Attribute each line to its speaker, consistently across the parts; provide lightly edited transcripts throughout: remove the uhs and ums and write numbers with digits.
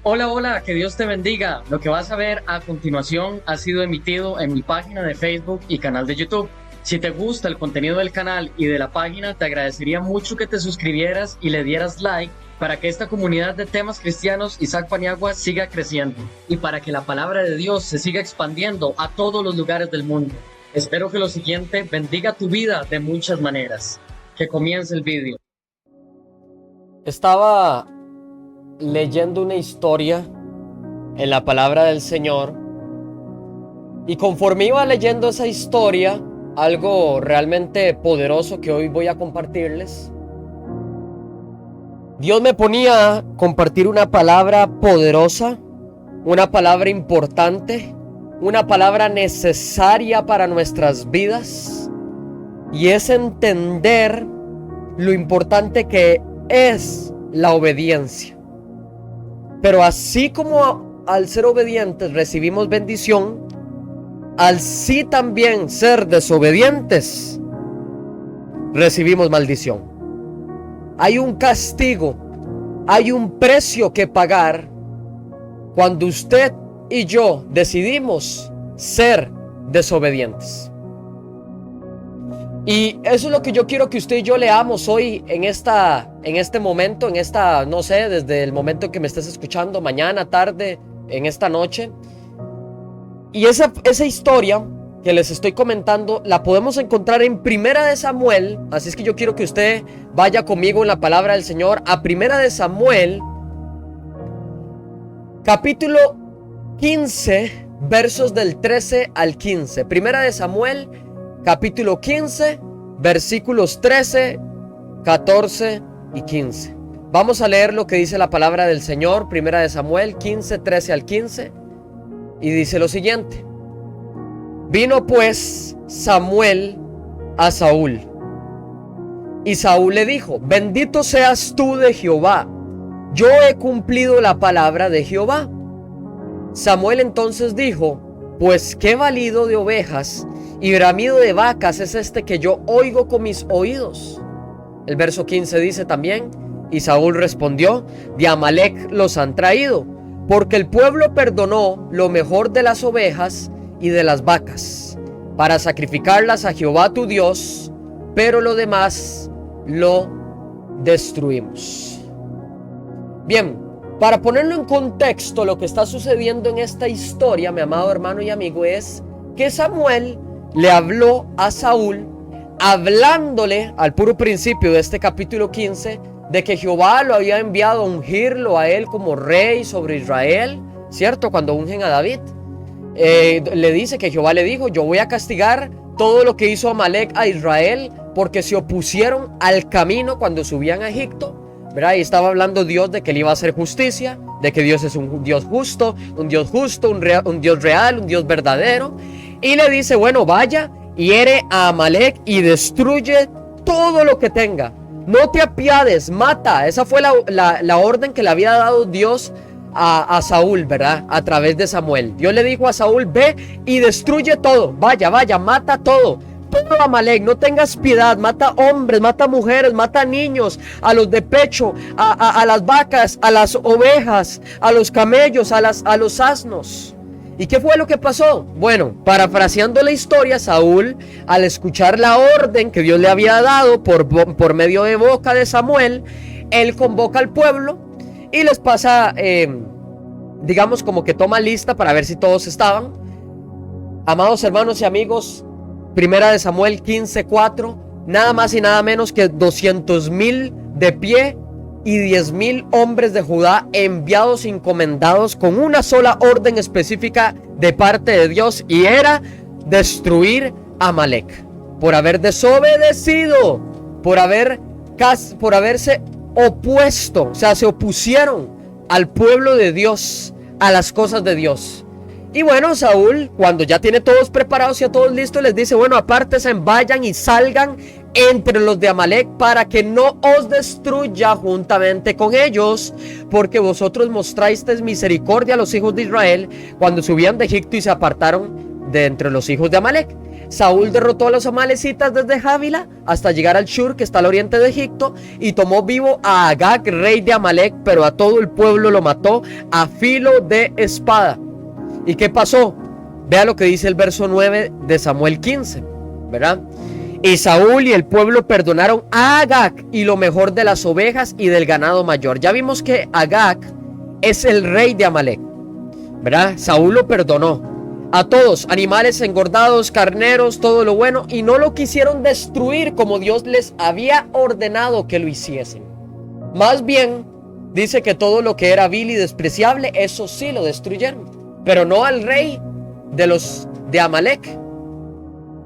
Speaker 1: Hola, hola, que Dios te bendiga. Lo que vas a ver a continuación ha sido emitido en mi página de Facebook y canal de YouTube. Si te gusta el contenido del canal y de la página, te agradecería mucho que te suscribieras y le dieras like para que esta comunidad de temas cristianos Isaac Paniagua siga creciendo y para que la palabra de Dios se siga expandiendo a todos los lugares del mundo. Espero que lo siguiente bendiga tu vida de muchas maneras. Que comience el vídeo.
Speaker 2: Estaba leyendo una historia en la palabra del Señor y conforme iba leyendo esa historia, algo realmente poderoso que hoy voy a compartirles, Dios me ponía a compartir una palabra poderosa, una palabra importante, una palabra necesaria para nuestras vidas, y es entender lo importante que es la obediencia. Pero así como al ser obedientes recibimos bendición, al sí también ser desobedientes recibimos maldición. Hay un castigo, hay un precio que pagar cuando usted y yo decidimos ser desobedientes. Y eso es lo que yo quiero que usted y yo leamos hoy en este momento, no sé, desde el momento en que me estés escuchando, mañana, tarde, en esta noche. Y esa historia que les estoy comentando la podemos encontrar en Primera de Samuel. Así es que yo quiero que usted vaya conmigo en la palabra del Señor a Primera de Samuel, capítulo 15, versos del 13 al 15. Primera de Samuel, capítulo 15, versículos 13, 14 y 15. Vamos a leer lo que dice la palabra del Señor. Primera de Samuel 15, 13 al 15. Y dice lo siguiente: Vino pues Samuel a Saúl, y Saúl le dijo: Bendito seas tú de Jehová, yo he cumplido la palabra de Jehová. Samuel entonces dijo: Pues qué balido de ovejas y bramido de vacas es este que yo oigo con mis oídos. El verso 15 dice también: Y Saúl respondió: De Amalec los han traído, porque el pueblo perdonó lo mejor de las ovejas y de las vacas, para sacrificarlas a Jehová tu Dios, pero lo demás lo destruimos. Bien, para ponerlo en contexto, lo que está sucediendo en esta historia, mi amado hermano y amigo, es que Samuel le habló a Saúl, hablándole al puro principio de este capítulo 15, de que Jehová lo había enviado a ungirlo a él como rey sobre Israel, ¿cierto? Cuando ungen a David, le dice que Jehová le dijo: yo voy a castigar todo lo que hizo Amalec a Israel, porque se opusieron al camino cuando subían a Egipto, ¿verdad? Y estaba hablando Dios de que él iba a hacer justicia, de que Dios es un Dios justo, un Dios real, un Dios verdadero. Y le dice: bueno, vaya, hiere a Amalec y destruye todo lo que tenga. No te apiades, mata. Esa fue la orden que le había dado Dios a Saúl, ¿verdad? A través de Samuel. Dios le dijo a Saúl: ve y destruye todo. Vaya, mata todo. Todo Amalec, no tengas piedad. Mata hombres, mata mujeres, mata niños, a los de pecho, a las vacas, a las ovejas, a los camellos, a los asnos. ¿Y qué fue lo que pasó? Bueno, parafraseando la historia, Saúl, al escuchar la orden que Dios le había dado por medio de boca de Samuel, él convoca al pueblo y les pasa, digamos, como que toma lista para ver si todos estaban. Amados hermanos y amigos, Primera de Samuel 15:4, nada más y nada menos que 200,000 de pie y 10,000 hombres de Judá enviados, encomendados con una sola orden específica de parte de Dios, y era destruir a Amalec por haber desobedecido, por haberse opuesto, o sea, se opusieron al pueblo de Dios, a las cosas de Dios. Y bueno, Saúl, cuando ya tiene todos preparados y a todos listos, les dice: bueno, apártense, vayan y salgan entre los de Amalec para que no os destruya juntamente con ellos, porque vosotros mostrasteis misericordia a los hijos de Israel cuando subían de Egipto y se apartaron de entre los hijos de Amalec. Saúl derrotó a los amalecitas desde Javila hasta llegar al Shur, que está al oriente de Egipto, y tomó vivo a Agag, rey de Amalec, pero a todo el pueblo lo mató a filo de espada. ¿Y qué pasó? Vea lo que dice el verso 9 de Samuel 15, ¿verdad? Y Saúl y el pueblo perdonaron a Agag y lo mejor de las ovejas y del ganado mayor. Ya vimos que Agag es el rey de Amalec, ¿verdad? Saúl lo perdonó a todos, animales engordados, carneros, todo lo bueno, y no lo quisieron destruir como Dios les había ordenado que lo hiciesen. Más bien, dice que todo lo que era vil y despreciable, eso sí lo destruyeron, pero no al rey de Amalec,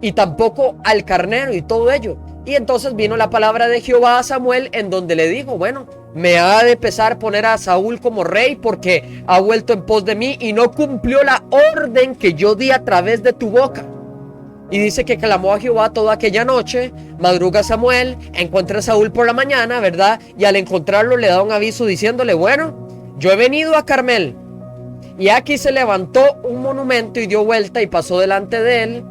Speaker 2: y tampoco al carnero y todo ello. Y entonces vino la palabra de Jehová a Samuel, en donde le dijo: bueno, me ha de pesar poner a Saúl como rey, porque ha vuelto en pos de mí y no cumplió la orden que yo di a través de tu boca. Y dice que clamó a Jehová toda aquella noche. Madruga Samuel, encuentra a Saúl por la mañana, ¿verdad? Y al encontrarlo le da un aviso diciéndole: bueno, yo he venido a Carmel, y aquí se levantó un monumento y dio vuelta y pasó delante de él.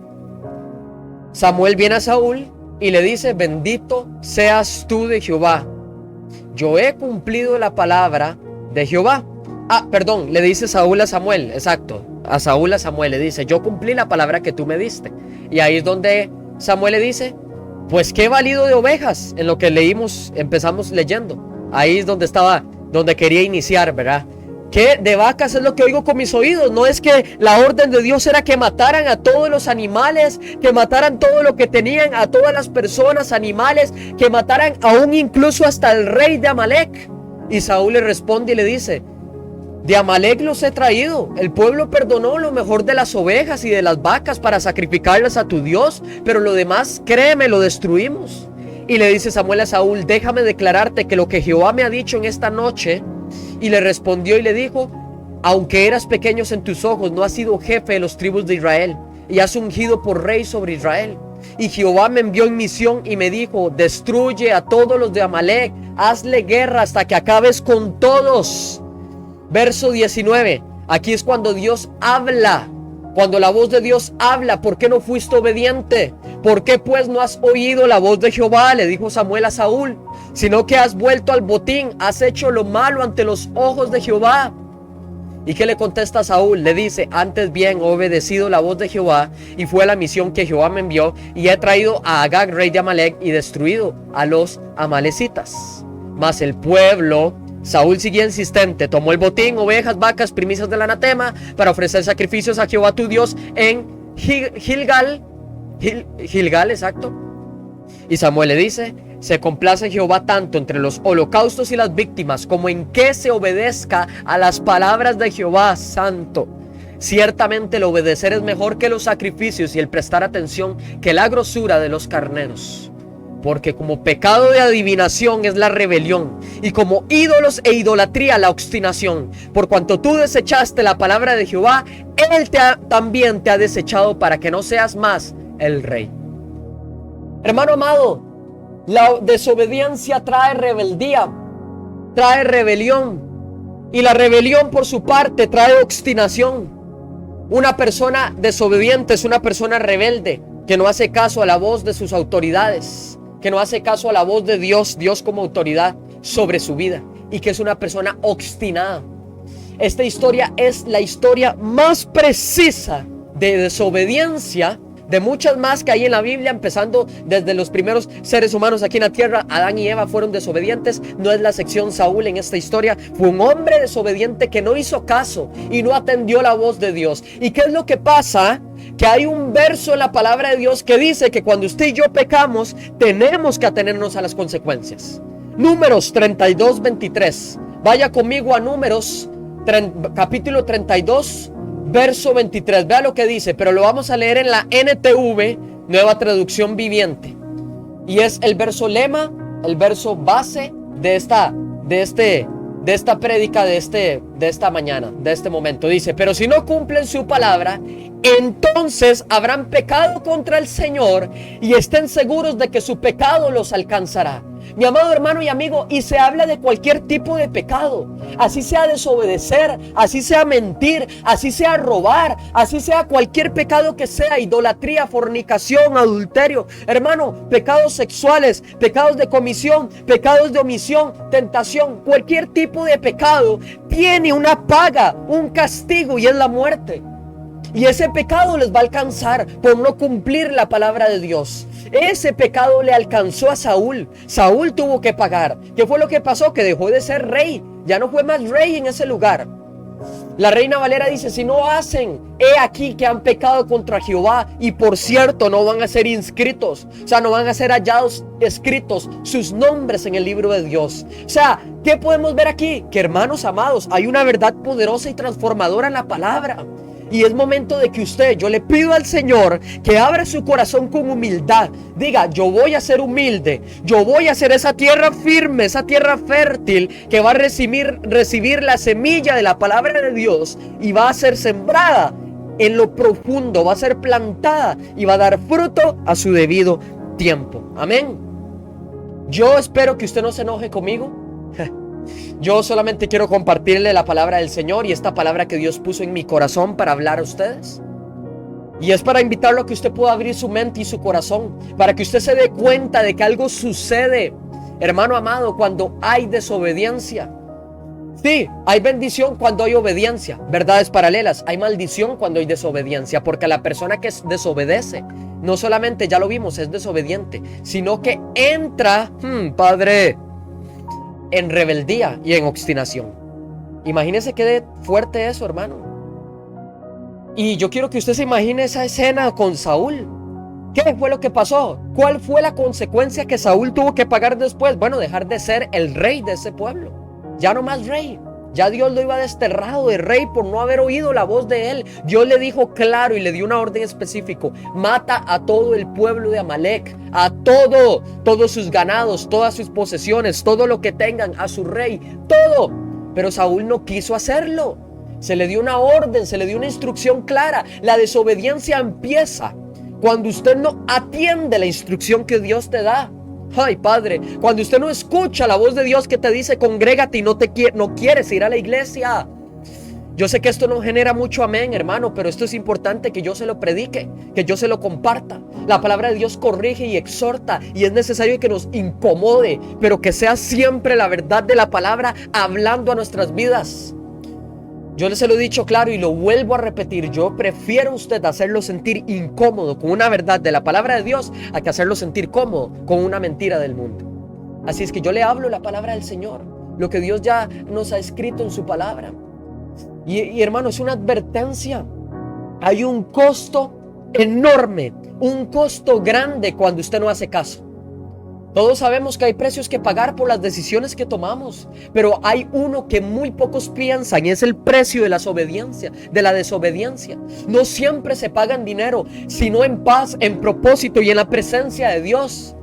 Speaker 2: Samuel viene a Saúl y le dice: bendito seas tú de Jehová, yo he cumplido la palabra de Jehová. Le dice Saúl a Samuel, exacto, a Samuel le dice: yo cumplí la palabra que tú me diste. Y ahí es donde Samuel le dice: pues qué valido de ovejas, en lo que leímos, empezamos leyendo. Ahí es donde quería iniciar, ¿verdad? ¿Qué de vacas es lo que oigo con mis oídos? No es que la orden de Dios era que mataran a todos los animales, que mataran todo lo que tenían, a todas las personas, animales, que mataran aún incluso hasta el rey de Amalec. Y Saúl le responde y le dice: de Amalec los he traído. El pueblo perdonó lo mejor de las ovejas y de las vacas para sacrificarlas a tu Dios, pero lo demás, créeme, lo destruimos. Y le dice Samuel a Saúl: déjame declararte que lo que Jehová me ha dicho en esta noche. Y le respondió y le dijo: aunque eras pequeño en tus ojos, no has sido jefe de los tribus de Israel, y has ungido por rey sobre Israel. Y Jehová me envió en misión y me dijo: destruye a todos los de Amalec, hazle guerra hasta que acabes con todos. Verso 19, aquí es cuando Dios habla, cuando la voz de Dios habla. ¿Por qué no fuiste obediente? ¿Por qué pues no has oído la voz de Jehová?, le dijo Samuel a Saúl, sino que has vuelto al botín, has hecho lo malo ante los ojos de Jehová. ¿Y qué le contesta Saúl? Le dice: antes bien he obedecido la voz de Jehová, y fue la misión que Jehová me envió, y he traído a Agag, rey de Amalec, y destruido a los amalecitas. Mas el pueblo, Saúl siguió insistente, tomó el botín, ovejas, vacas, primicias del anatema, para ofrecer sacrificios a Jehová tu Dios en Gilgal, exacto. Y Samuel le dice: se complace Jehová tanto entre los holocaustos y las víctimas, como en que se obedezca a las palabras de Jehová santo. Ciertamente el obedecer es mejor que los sacrificios, y el prestar atención que la grosura de los carneros. Porque como pecado de adivinación es la rebelión, y como ídolos e idolatría la obstinación. Por cuanto tú desechaste la palabra de Jehová, Él también te ha desechado, para que no seas más el rey. Hermano amado, la desobediencia trae rebeldía, trae rebelión, y la rebelión por su parte trae obstinación. Una persona desobediente es una persona rebelde, que no hace caso a la voz de sus autoridades, que no hace caso a la voz de Dios como autoridad sobre su vida, y que es una persona obstinada. Esta historia es la historia más precisa de desobediencia, de muchas más que hay en la Biblia, empezando desde los primeros seres humanos aquí en la tierra. Adán y Eva fueron desobedientes. No es la sección Saúl en esta historia. Fue un hombre desobediente que no hizo caso y no atendió la voz de Dios. ¿Y qué es lo que pasa? Que hay un verso en la palabra de Dios que dice que cuando usted y yo pecamos, tenemos que atenernos a las consecuencias. Números 32, 23. Vaya conmigo a Números capítulo 32, verso 23, vea lo que dice, pero lo vamos a leer en la NTV, Nueva Traducción Viviente. Y es el verso lema, el verso base de esta prédica de esta mañana, de este momento. Dice: pero si no cumplen su palabra, entonces habrán pecado contra el Señor, y estén seguros de que su pecado los alcanzará. Mi amado hermano y amigo, y se habla de cualquier tipo de pecado, así sea desobedecer, así sea mentir, así sea robar, así sea cualquier pecado que sea, idolatría, fornicación, adulterio, hermano, pecados sexuales, pecados de comisión, pecados de omisión, tentación, cualquier tipo de pecado tiene una paga, un castigo, y es la muerte. Y ese pecado les va a alcanzar por no cumplir la palabra de Dios. Ese pecado le alcanzó a Saúl. Saúl tuvo que pagar. ¿Qué fue lo que pasó? Que dejó de ser rey. Ya no fue más rey en ese lugar. La Reina Valera dice: si no hacen, he aquí que han pecado contra Jehová. Y por cierto, no van a ser inscritos. O sea, no van a ser hallados escritos sus nombres en el libro de Dios. O sea, ¿qué podemos ver aquí? Que, hermanos amados, hay una verdad poderosa y transformadora en la palabra. Y es momento de que usted, yo le pido al Señor que abra su corazón con humildad. Diga: yo voy a ser humilde, yo voy a ser esa tierra firme, esa tierra fértil que va a recibir la semilla de la palabra de Dios y va a ser sembrada en lo profundo, va a ser plantada y va a dar fruto a su debido tiempo. Amén. Yo espero que usted no se enoje conmigo. Yo solamente quiero compartirle la palabra del Señor y esta palabra que Dios puso en mi corazón para hablar a ustedes. Y es para invitarlo a que usted pueda abrir su mente y su corazón, para que usted se dé cuenta de que algo sucede, hermano amado, cuando hay desobediencia. Sí, hay bendición cuando hay obediencia, verdades paralelas. Hay maldición cuando hay desobediencia, porque la persona que desobedece, no solamente, ya lo vimos, es desobediente, sino que entra, Padre, en rebeldía y en obstinación. Imagínese qué fuerte eso, hermano. Y yo quiero que usted se imagine esa escena con Saúl. ¿Qué fue lo que pasó? ¿Cuál fue la consecuencia que Saúl tuvo que pagar después? Bueno, dejar de ser el rey de ese pueblo. Ya no más rey. Ya Dios lo iba desterrado de rey por no haber oído la voz de él. Dios le dijo claro y le dio una orden específica: mata a todo el pueblo de Amalek, a todos sus ganados, todas sus posesiones, todo lo que tengan, a su rey, todo. Pero Saúl no quiso hacerlo. Se le dio una orden, se le dio una instrucción clara. La desobediencia empieza cuando usted no atiende la instrucción que Dios te da. Ay, Padre, cuando usted no escucha la voz de Dios que te dice: congrégate, y no quieres ir a la iglesia. Yo sé que esto no genera mucho amén, hermano, pero esto es importante que yo se lo predique, que yo se lo comparta. La palabra de Dios corrige y exhorta, y es necesario que nos incomode, pero que sea siempre la verdad de la palabra hablando a nuestras vidas. Yo se lo he dicho claro y lo vuelvo a repetir: yo prefiero a usted hacerlo sentir incómodo con una verdad de la palabra de Dios a que hacerlo sentir cómodo con una mentira del mundo. Así es que yo le hablo la palabra del Señor, lo que Dios ya nos ha escrito en su palabra. Y hermano, es una advertencia. Hay un costo enorme, un costo grande cuando usted no hace caso. Todos sabemos que hay precios que pagar por las decisiones que tomamos, pero hay uno que muy pocos piensan, y es el precio de la desobediencia. No siempre se paga en dinero, sino en paz, en propósito y en la presencia de Dios.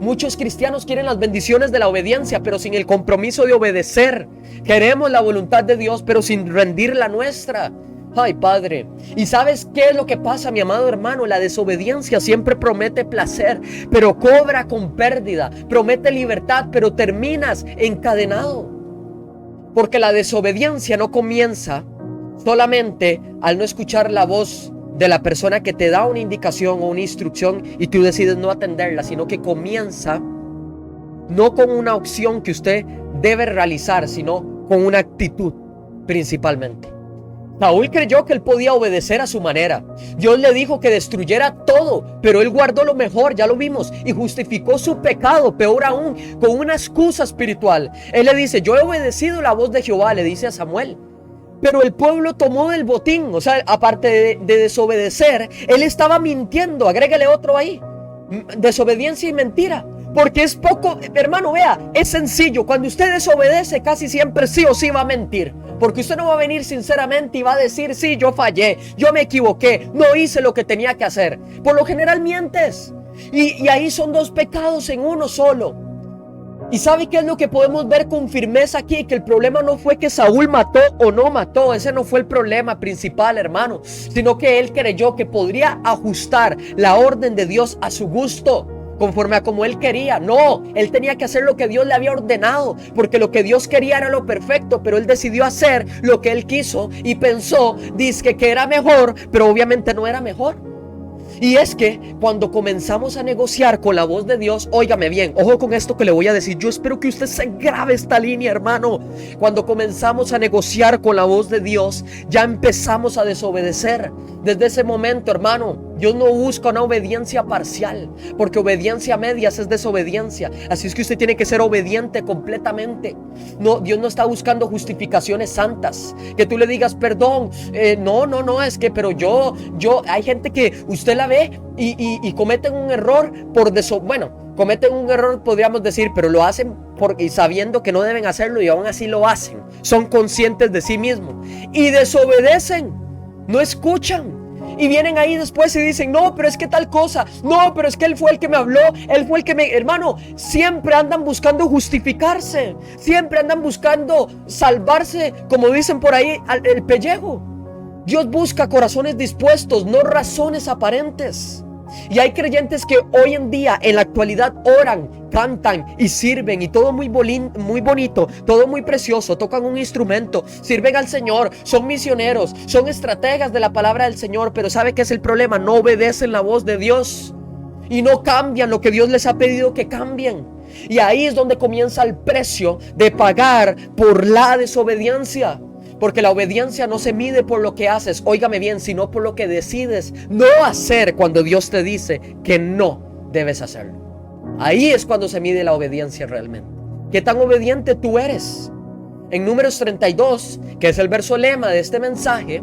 Speaker 2: Muchos cristianos quieren las bendiciones de la obediencia, pero sin el compromiso de obedecer. Queremos la voluntad de Dios, pero sin rendir la nuestra. Ay, Padre. ¿Y sabes qué es lo que pasa, mi amado hermano? La desobediencia siempre promete placer, pero cobra con pérdida. Promete libertad, pero terminas encadenado. Porque la desobediencia no comienza solamente al no escuchar la voz de la persona que te da una indicación o una instrucción y tú decides no atenderla, sino que comienza no con una opción que usted debe realizar, sino con una actitud principalmente. Saúl creyó que él podía obedecer a su manera. Dios le dijo que destruyera todo, pero él guardó lo mejor, ya lo vimos, y justificó su pecado, peor aún, con una excusa espiritual. Él le dice: yo he obedecido la voz de Jehová, le dice a Samuel. Pero el pueblo tomó del botín, o sea, aparte de desobedecer, él estaba mintiendo. Agrégale otro ahí: desobediencia y mentira. Porque es poco, hermano, vea, es sencillo. Cuando usted desobedece, casi siempre sí o sí va a mentir. Porque usted no va a venir sinceramente y va a decir: sí, yo fallé, yo me equivoqué, no hice lo que tenía que hacer. Por lo general mientes. Y ahí son dos pecados en uno solo. ¿Y sabe qué es lo que podemos ver con firmeza aquí? Que el problema no fue que Saúl mató o no mató. Ese no fue el problema principal, hermano. Sino que él creyó que podría ajustar la orden de Dios a su gusto. conforme a como él quería. No, él tenía que hacer lo que Dios le había ordenado, porque lo que Dios quería era lo perfecto, pero él decidió hacer lo que él quiso y pensó, dizque que era mejor, pero obviamente no era mejor. Y es que cuando comenzamos a negociar con la voz de Dios, óigame bien, ojo con esto que le voy a decir, yo espero que usted se grabe esta línea, hermano. Cuando comenzamos a negociar con la voz de Dios, ya empezamos a desobedecer. Desde ese momento, hermano, Dios no busca una obediencia parcial, porque obediencia a medias es desobediencia. Así es que usted tiene que ser obediente completamente. No, Dios no está buscando justificaciones santas, que tú le digas perdón, no, es que, pero yo, hay gente que usted la ve y cometen un error cometen un error, podríamos decir, pero lo hacen y sabiendo que no deben hacerlo y aún así lo hacen. Son conscientes de sí mismos y desobedecen, no escuchan. Y vienen ahí después y dicen, no, pero es que tal cosa, no, pero es que él fue el que me habló, él fue el que me... Hermano, siempre andan buscando justificarse, siempre andan buscando salvarse, como dicen por ahí, el pellejo. Dios busca corazones dispuestos, no razones aparentes. Y hay creyentes que hoy en día, en la actualidad, oran, cantan y sirven y todo muy bonito, todo muy precioso, tocan un instrumento, sirven al Señor, son misioneros, son estrategas de la palabra del Señor, pero ¿sabe qué es el problema? No obedecen la voz de Dios y no cambian lo que Dios les ha pedido que cambien. Y ahí es donde comienza el precio de pagar por la desobediencia. Porque la obediencia no se mide por lo que haces, óigame bien, sino por lo que decides no hacer cuando Dios te dice que no debes hacerlo. Ahí es cuando se mide la obediencia realmente. ¿Qué tan obediente tú eres? En Números 32, que es el verso lema de este mensaje,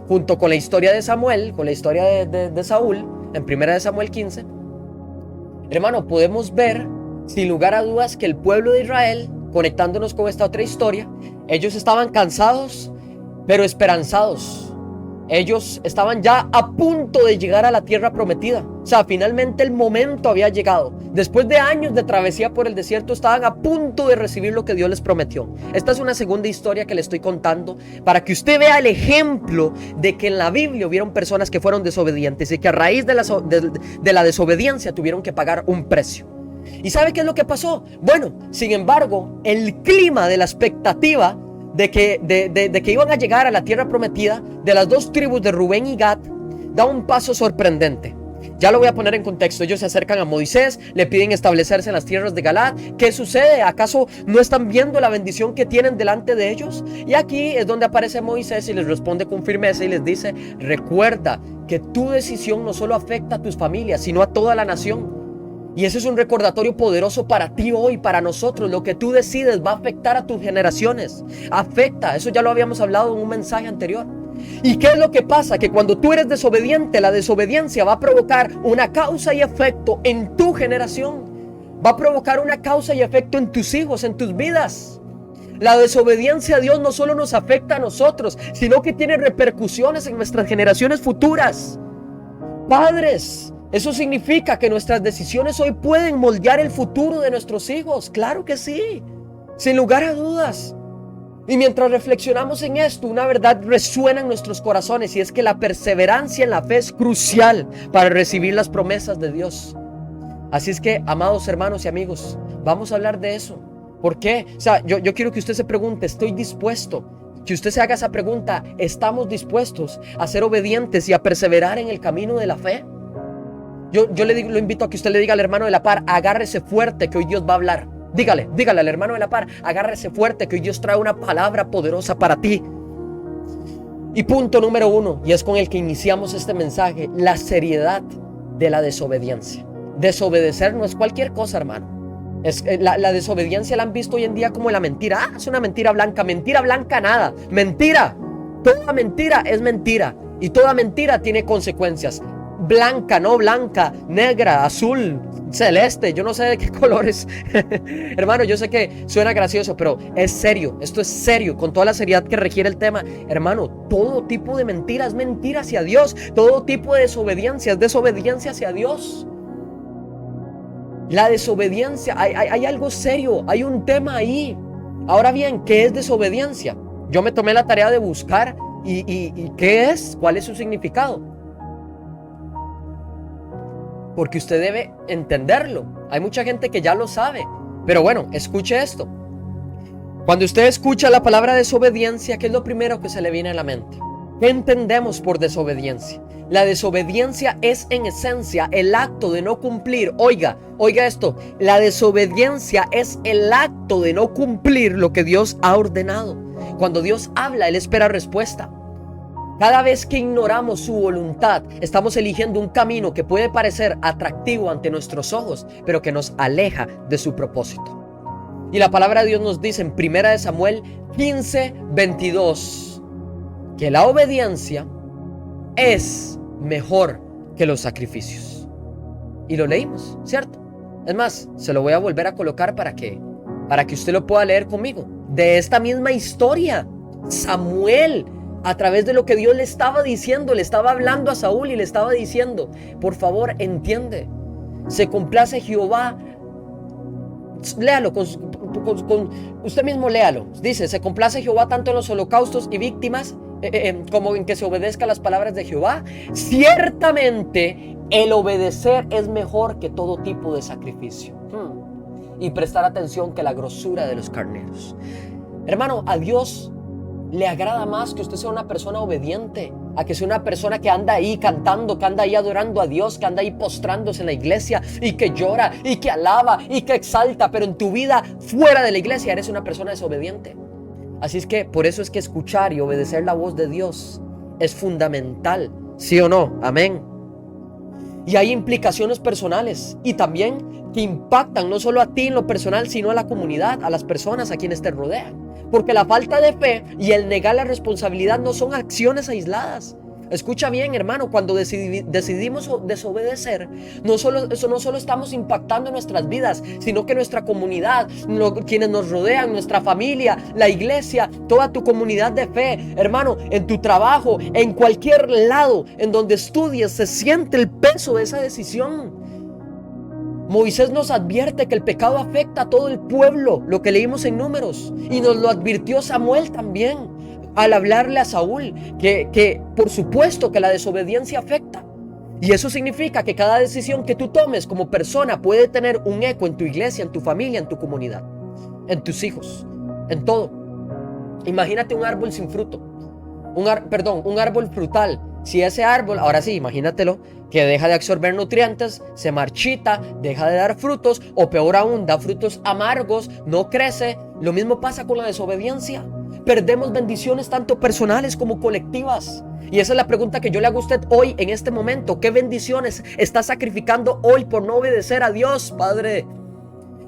Speaker 2: junto con la historia de Samuel, con la historia de Saúl, en 1 Samuel 15, hermano, podemos ver sin lugar a dudas que el pueblo de Israel, conectándonos con esta otra historia, ellos estaban cansados, pero esperanzados. Ellos estaban ya a punto de llegar a la tierra prometida. O sea, finalmente el momento había llegado. Después de años de travesía por el desierto, estaban a punto de recibir lo que Dios les prometió. Esta es una segunda historia que le estoy contando para que usted vea el ejemplo de que en la Biblia hubieron personas que fueron desobedientes y que a raíz de la desobediencia tuvieron que pagar un precio. ¿Y sabe qué es lo que pasó? Bueno, sin embargo, el clima de la expectativa de que iban a llegar a la tierra prometida de las dos tribus de Rubén y Gad da un paso sorprendente. Ya lo voy a poner en contexto. Ellos se acercan a Moisés, le piden establecerse en las tierras de Galaad. ¿Qué sucede? ¿Acaso no están viendo la bendición que tienen delante de ellos? Y aquí es donde aparece Moisés y les responde con firmeza y les dice: recuerda que tu decisión no solo afecta a tus familias, sino a toda la nación. Y ese es un recordatorio poderoso para ti hoy, para nosotros. Lo que tú decides va a afectar a tus generaciones. Afecta, eso ya lo habíamos hablado en un mensaje anterior. ¿Y qué es lo que pasa? Que cuando tú eres desobediente, la desobediencia va a provocar una causa y efecto en tu generación. Va a provocar una causa y efecto en tus hijos, en tus vidas. La desobediencia a Dios no solo nos afecta a nosotros, sino que tiene repercusiones en nuestras generaciones futuras. Padres, eso significa que nuestras decisiones hoy pueden moldear el futuro de nuestros hijos. Claro que sí, sin lugar a dudas. Y mientras reflexionamos en esto, una verdad resuena en nuestros corazones, y es que la perseverancia en la fe es crucial para recibir las promesas de Dios. Así es que, amados hermanos y amigos, vamos a hablar de eso. ¿Por qué? O sea, yo quiero que usted se pregunte, ¿estoy dispuesto? Que usted se haga esa pregunta, ¿estamos dispuestos a ser obedientes y a perseverar en el camino de la fe? Yo lo invito a que usted le diga al hermano de la par: agárrese fuerte que hoy Dios va a hablar. Dígale al hermano de la par: agárrese fuerte que hoy Dios trae una palabra poderosa para ti. Y punto número 1, y es con el que iniciamos este mensaje: la seriedad de la desobediencia. Desobedecer no es cualquier cosa, hermano. La desobediencia la han visto hoy en día como la mentira. Es una mentira blanca nada. Mentira. Toda mentira es mentira. Y toda mentira tiene consecuencias. Blanca, no blanca, negra, azul, celeste, yo no sé de qué colores. Hermano, yo sé que suena gracioso, pero es serio. Esto es serio, con toda la seriedad que requiere el tema. Hermano, todo tipo de mentira es mentira hacia Dios. Todo tipo de desobediencia es desobediencia hacia Dios. La desobediencia, hay algo serio, hay un tema ahí. Ahora bien, ¿qué es desobediencia? Yo me tomé la tarea de buscar y ¿qué es? ¿Cuál es su significado? porque usted debe entenderlo. Hay mucha gente que ya lo sabe, pero bueno, escuche esto. Cuando usted escucha la palabra desobediencia, ¿qué es lo primero que se le viene a la mente? ¿Qué entendemos por desobediencia? La desobediencia es en esencia el acto de no cumplir. Oiga esto, la desobediencia es el acto de no cumplir lo que Dios ha ordenado. Cuando Dios habla, Él espera respuesta. Cada vez que ignoramos su voluntad, estamos eligiendo un camino que puede parecer atractivo ante nuestros ojos, pero que nos aleja de su propósito. Y la palabra de Dios nos dice en 1 Samuel 15:22 que la obediencia es mejor que los sacrificios. Y lo leímos, ¿cierto? Es más, se lo voy a volver a colocar para que usted lo pueda leer conmigo. De esta misma historia, Samuel, a través de lo que Dios le estaba diciendo, le estaba hablando a Saúl y le estaba diciendo: por favor, entiende, se complace Jehová. Léalo, usted mismo léalo. Dice: se complace Jehová tanto en los holocaustos y víctimas como en que se obedezca las palabras de Jehová. Ciertamente el obedecer es mejor que todo tipo de sacrificio. Y prestar atención que la grosura de los carneros. Hermano, a Dios le agrada más que usted sea una persona obediente, a que sea una persona que anda ahí cantando, que anda ahí adorando a Dios, que anda ahí postrándose en la iglesia y que llora y que alaba y que exalta, pero en tu vida fuera de la iglesia eres una persona desobediente. Así es que por eso es que escuchar y obedecer la voz de Dios es fundamental, ¿sí o no? Amén. Y hay implicaciones personales y también que impactan no solo a ti en lo personal, sino a la comunidad, a las personas a quienes te rodean. Porque la falta de fe y el negar la responsabilidad no son acciones aisladas. Escucha bien, hermano, cuando decidimos desobedecer, no solo estamos impactando nuestras vidas, sino que nuestra comunidad, quienes nos rodean, nuestra familia, la iglesia, toda tu comunidad de fe, hermano, en tu trabajo, en cualquier lado en donde estudies, se siente el peso de esa decisión. Moisés nos advierte que el pecado afecta a todo el pueblo, lo que leímos en Números, y nos lo advirtió Samuel también al hablarle a Saúl, que por supuesto que la desobediencia afecta. Y eso significa que cada decisión que tú tomes como persona puede tener un eco en tu iglesia, en tu familia, en tu comunidad, en tus hijos, en todo. Imagínate un árbol sin fruto, un árbol frutal. Si ese árbol, ahora sí, imagínatelo, que deja de absorber nutrientes, se marchita, deja de dar frutos, o peor aún, da frutos amargos, no crece. Lo mismo pasa con la desobediencia. Perdemos bendiciones tanto personales como colectivas. Y esa es la pregunta que yo le hago a usted hoy, en este momento. ¿Qué bendiciones está sacrificando hoy por no obedecer a Dios, Padre?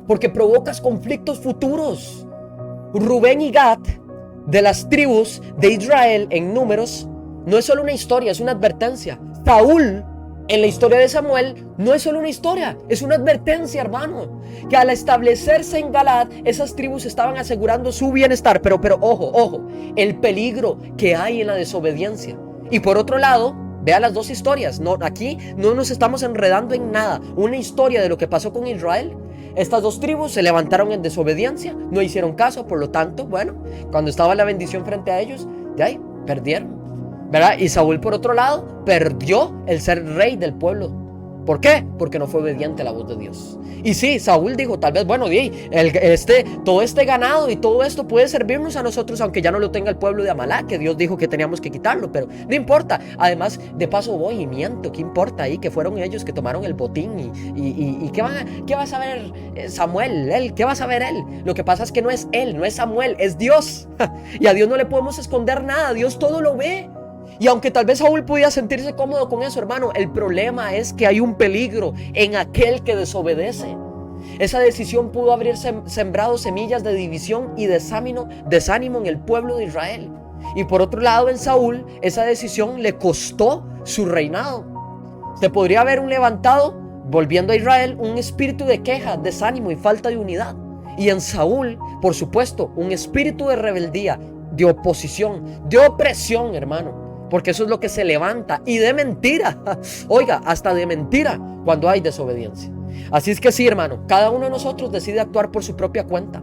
Speaker 2: Porque provocas conflictos futuros. Rubén y Gad, de las tribus de Israel en Números, no es solo una historia, es una advertencia. Saúl, en la historia de Samuel, no es solo una historia, es una advertencia, hermano. Que al establecerse en Galaad, esas tribus estaban asegurando su bienestar. Pero ojo, el peligro que hay en la desobediencia. Y por otro lado, vea las dos historias. Aquí no nos estamos enredando en nada. Una historia de lo que pasó con Israel. Estas dos tribus se levantaron en desobediencia, no hicieron caso, por lo tanto, bueno, cuando estaba la bendición frente a ellos, de ahí perdieron, ¿verdad? Y Saúl, por otro lado, perdió el ser rey del pueblo. ¿Por qué? Porque no fue obediente a la voz de Dios. Y sí, Saúl dijo, tal vez, bueno, todo este ganado y todo esto puede servirnos a nosotros, aunque ya no lo tenga el pueblo de Amalek, que Dios dijo que teníamos que quitarlo, pero no importa. Además, de paso voy y miento, ¿qué importa ahí? Que fueron ellos que tomaron el botín y ¿qué va a saber Samuel? ¿Qué va a saber él? Lo que pasa es que no es él, no es Samuel, es Dios. Y a Dios no le podemos esconder nada, Dios todo lo ve. Y aunque tal vez Saúl podía sentirse cómodo con eso, hermano, el problema es que hay un peligro en aquel que desobedece. Esa decisión pudo haber sembrado semillas de división y desánimo en el pueblo de Israel. Y por otro lado, en Saúl, esa decisión le costó su reinado. Se podría haber levantado, volviendo a Israel, un espíritu de queja, desánimo y falta de unidad. Y en Saúl, por supuesto, un espíritu de rebeldía, de oposición, de opresión, hermano. Porque eso es lo que se levanta, y de mentira, oiga, hasta de mentira, cuando hay desobediencia. Así es que sí, hermano, cada uno de nosotros decide actuar por su propia cuenta.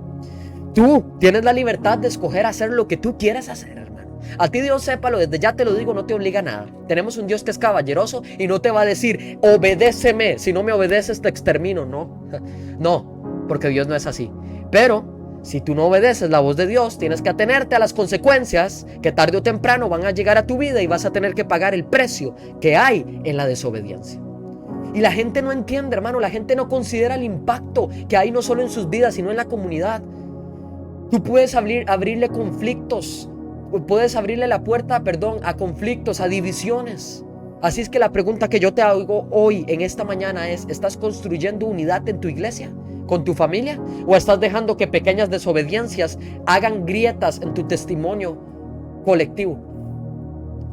Speaker 2: Tú tienes la libertad de escoger hacer lo que tú quieras hacer, hermano. A ti Dios, sépalo, desde ya te lo digo, no te obliga a nada. Tenemos un Dios que es caballeroso y no te va a decir, obedéceme, si no me obedeces te extermino. No, porque Dios no es así. Pero si tú no obedeces la voz de Dios, tienes que atenerte a las consecuencias que tarde o temprano van a llegar a tu vida y vas a tener que pagar el precio que hay en la desobediencia. Y la gente no entiende, hermano, la gente no considera el impacto que hay no solo en sus vidas, sino en la comunidad. Tú puedes abrirle conflictos, puedes abrirle la puerta, a conflictos, a divisiones. Así es que la pregunta que yo te hago hoy, en esta mañana es, ¿estás construyendo unidad en tu iglesia? ¿Con tu familia? ¿O estás dejando que pequeñas desobediencias hagan grietas en tu testimonio colectivo?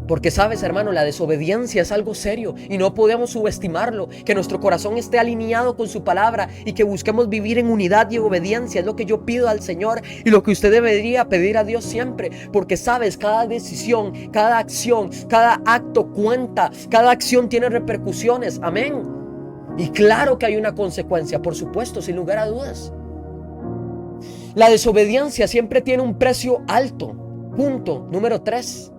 Speaker 2: Porque sabes, hermano, la desobediencia es algo serio y no podemos subestimarlo. Que nuestro corazón esté alineado con su palabra y que busquemos vivir en unidad y obediencia. Es lo que yo pido al Señor y lo que usted debería pedir a Dios siempre. Porque sabes, cada decisión, cada acción, cada acto cuenta. Cada acción tiene repercusiones. Amén. Y claro que hay una consecuencia, por supuesto, sin lugar a dudas. La desobediencia siempre tiene un precio alto. Punto número 3.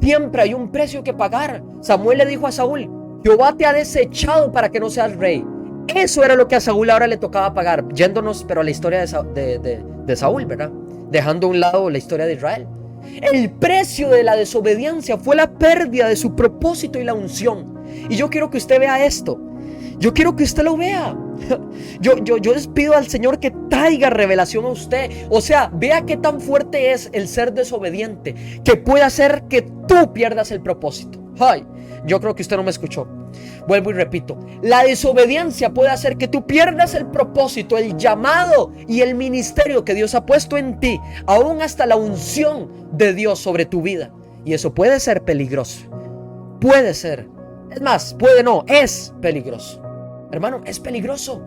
Speaker 2: Siempre hay un precio que pagar. Samuel le dijo a Saúl, Jehová te ha desechado para que no seas rey. Eso era lo que a Saúl ahora le tocaba pagar. Yéndonos pero a la historia de Saúl, ¿verdad? Dejando a un lado la historia de Israel. El precio de la desobediencia fue la pérdida de su propósito y la unción. Y yo quiero que usted vea esto. Yo quiero que usted lo vea. Yo les pido al Señor que traiga revelación a usted. O sea, vea qué tan fuerte es el ser desobediente, que puede hacer que tú pierdas el propósito. Ay, yo creo que usted no me escuchó. Vuelvo y repito. La desobediencia puede hacer que tú pierdas el propósito, el llamado y el ministerio que Dios ha puesto en ti, aún hasta la unción de Dios sobre tu vida. Y eso puede ser peligroso. Puede ser. Es más, puede no, es peligroso. Hermano, es peligroso.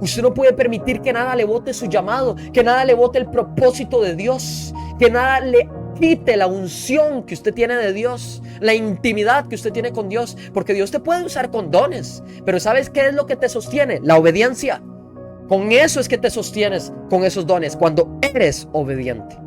Speaker 2: Usted no puede permitir que nada le bote su llamado, que nada le bote el propósito de Dios, que nada le quite la unción que usted tiene de Dios, la intimidad que usted tiene con Dios, porque Dios te puede usar con dones, pero ¿sabes qué es lo que te sostiene? La obediencia. Con eso es que te sostienes con esos dones, cuando eres obediente.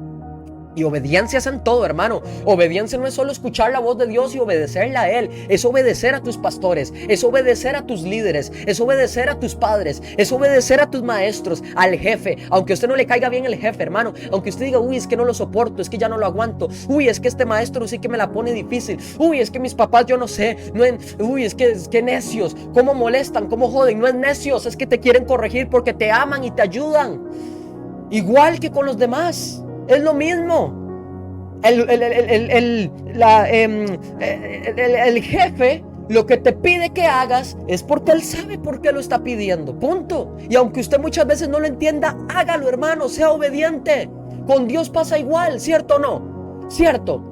Speaker 2: Y obediencia es en todo, hermano. Obediencia no es solo escuchar la voz de Dios y obedecerle a Él. Es obedecer a tus pastores, es obedecer a tus líderes, es obedecer a tus padres, es obedecer a tus maestros, al jefe. Aunque a usted no le caiga bien el jefe, hermano. Aunque usted diga, uy, es que no lo soporto, es que ya no lo aguanto. Uy, es que este maestro sí que me la pone difícil. Uy, es que mis papás yo no sé. Uy, es que necios. ¿Cómo molestan? ¿Cómo joden? No es necios, es que te quieren corregir porque te aman y te ayudan. Igual que con los demás. Es lo mismo. El jefe lo que te pide que hagas es porque él sabe por qué lo está pidiendo. Punto. Y aunque usted muchas veces no lo entienda, hágalo, hermano. Sea obediente. Con Dios pasa igual, ¿cierto o no? ¿Cierto?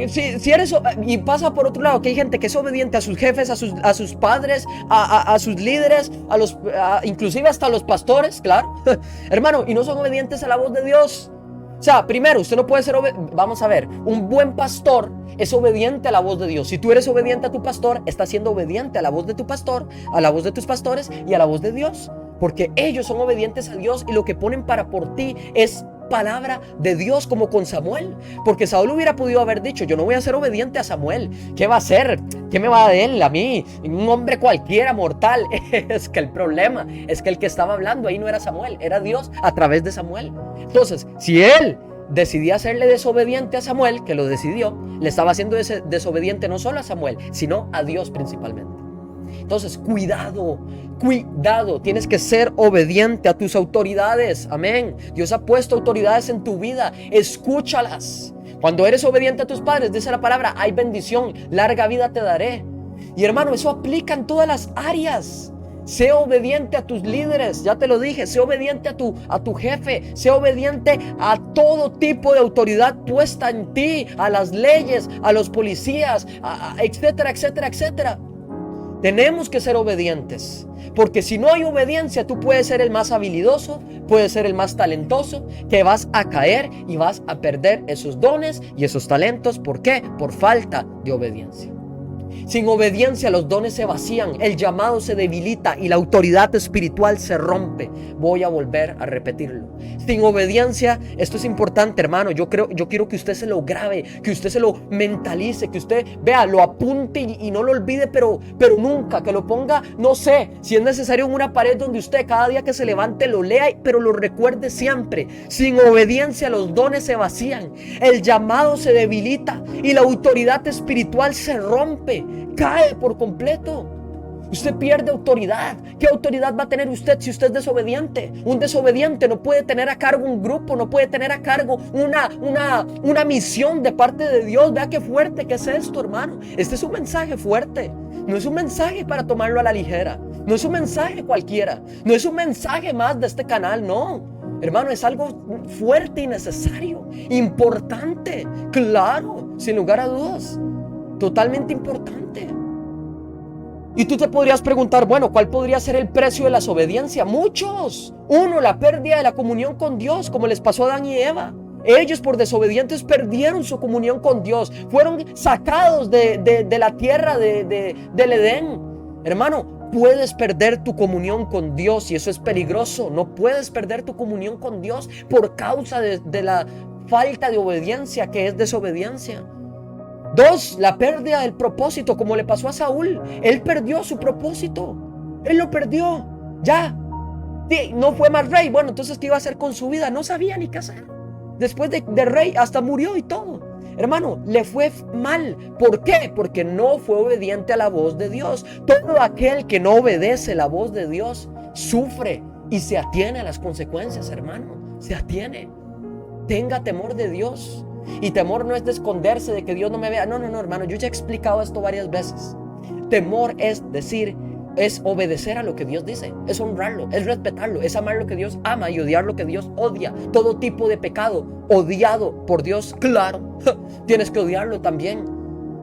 Speaker 2: Si eres, y pasa por otro lado, que hay gente que es obediente a sus jefes, a sus padres, a sus líderes, inclusive hasta a los pastores, claro. Hermano, y no son obedientes a la voz de Dios. O sea, primero, usted no puede ser vamos a ver, un buen pastor es obediente a la voz de Dios. Si tú eres obediente a tu pastor, estás siendo obediente a la voz de tu pastor, a la voz de tus pastores y a la voz de Dios. Porque ellos son obedientes a Dios y lo que ponen para por ti es palabra de Dios, como con Samuel. Porque Saúl hubiera podido haber dicho, yo no voy a ser obediente a Samuel. ¿Qué va a hacer? ¿Qué me va a dar él a mí? Un hombre cualquiera, mortal. Es que el problema es que el que estaba hablando ahí no era Samuel, era Dios a través de Samuel. Entonces, si él decidía hacerle desobediente a Samuel, que lo decidió, le estaba haciendo desobediente no solo a Samuel, sino a Dios principalmente. Entonces, cuidado, tienes que ser obediente a tus autoridades, amén. Dios ha puesto autoridades en tu vida, escúchalas. Cuando eres obediente a tus padres, dice la palabra, hay bendición, larga vida te daré. Y hermano, eso aplica en todas las áreas. Sé obediente a tus líderes, ya te lo dije, sé obediente a tu jefe, sé obediente a todo tipo de autoridad puesta en ti, a las leyes, a los policías, etcétera, etcétera, etcétera. Tenemos que ser obedientes, porque si no hay obediencia, tú puedes ser el más habilidoso, puedes ser el más talentoso, que vas a caer y vas a perder esos dones y esos talentos. ¿Por qué? Por falta de obediencia. Sin obediencia los dones se vacían, el llamado se debilita y la autoridad espiritual se rompe. Voy a volver a repetirlo. Sin obediencia, esto es importante, hermano. Yo quiero que usted se lo grabe, que usted se lo mentalice, que usted vea, lo apunte y no lo olvide, pero nunca, que lo ponga, no sé, si es necesario en una pared donde usted cada día que se levante lo lea, pero lo recuerde siempre. Sin obediencia los dones se vacían, el llamado se debilita y la autoridad espiritual se rompe, cae por completo. Usted pierde autoridad. ¿Qué autoridad va a tener usted si usted es desobediente? Un desobediente no puede tener a cargo un grupo, no puede tener a cargo una misión de parte de Dios. Vea qué fuerte que es esto, hermano. Este es un mensaje fuerte. No es un mensaje para tomarlo a la ligera. No es un mensaje cualquiera. No es un mensaje más de este canal, no. Hermano, es algo fuerte y necesario, importante, claro, sin lugar a dudas, totalmente importante. Y tú te podrías preguntar, bueno, ¿cuál podría ser el precio de la desobediencia? Muchos. Uno, la pérdida de la comunión con Dios, como les pasó a Adán y Eva. Ellos por desobedientes perdieron su comunión con Dios. Fueron sacados de la tierra del Edén. Hermano, puedes perder tu comunión con Dios y eso es peligroso. No puedes perder tu comunión con Dios por causa de la falta de obediencia, que es desobediencia. Dos, la pérdida del propósito, como le pasó a Saúl. Él perdió su propósito. Él lo perdió. Ya. Sí, no fue más rey. Bueno, entonces, ¿qué iba a hacer con su vida? No sabía ni qué hacer. Después de rey, hasta murió y todo. Hermano, le fue mal. ¿Por qué? Porque no fue obediente a la voz de Dios. Todo aquel que no obedece la voz de Dios sufre y se atiene a las consecuencias, hermano. Se atiene. Tenga temor de Dios. Y temor no es de esconderse, de que Dios no me vea. No, hermano, yo ya he explicado esto varias veces. Temor es decir, es obedecer a lo que Dios dice, es honrarlo, es respetarlo, es amar lo que Dios ama y odiar lo que Dios odia. Todo tipo de pecado odiado por Dios, claro, tienes que odiarlo también.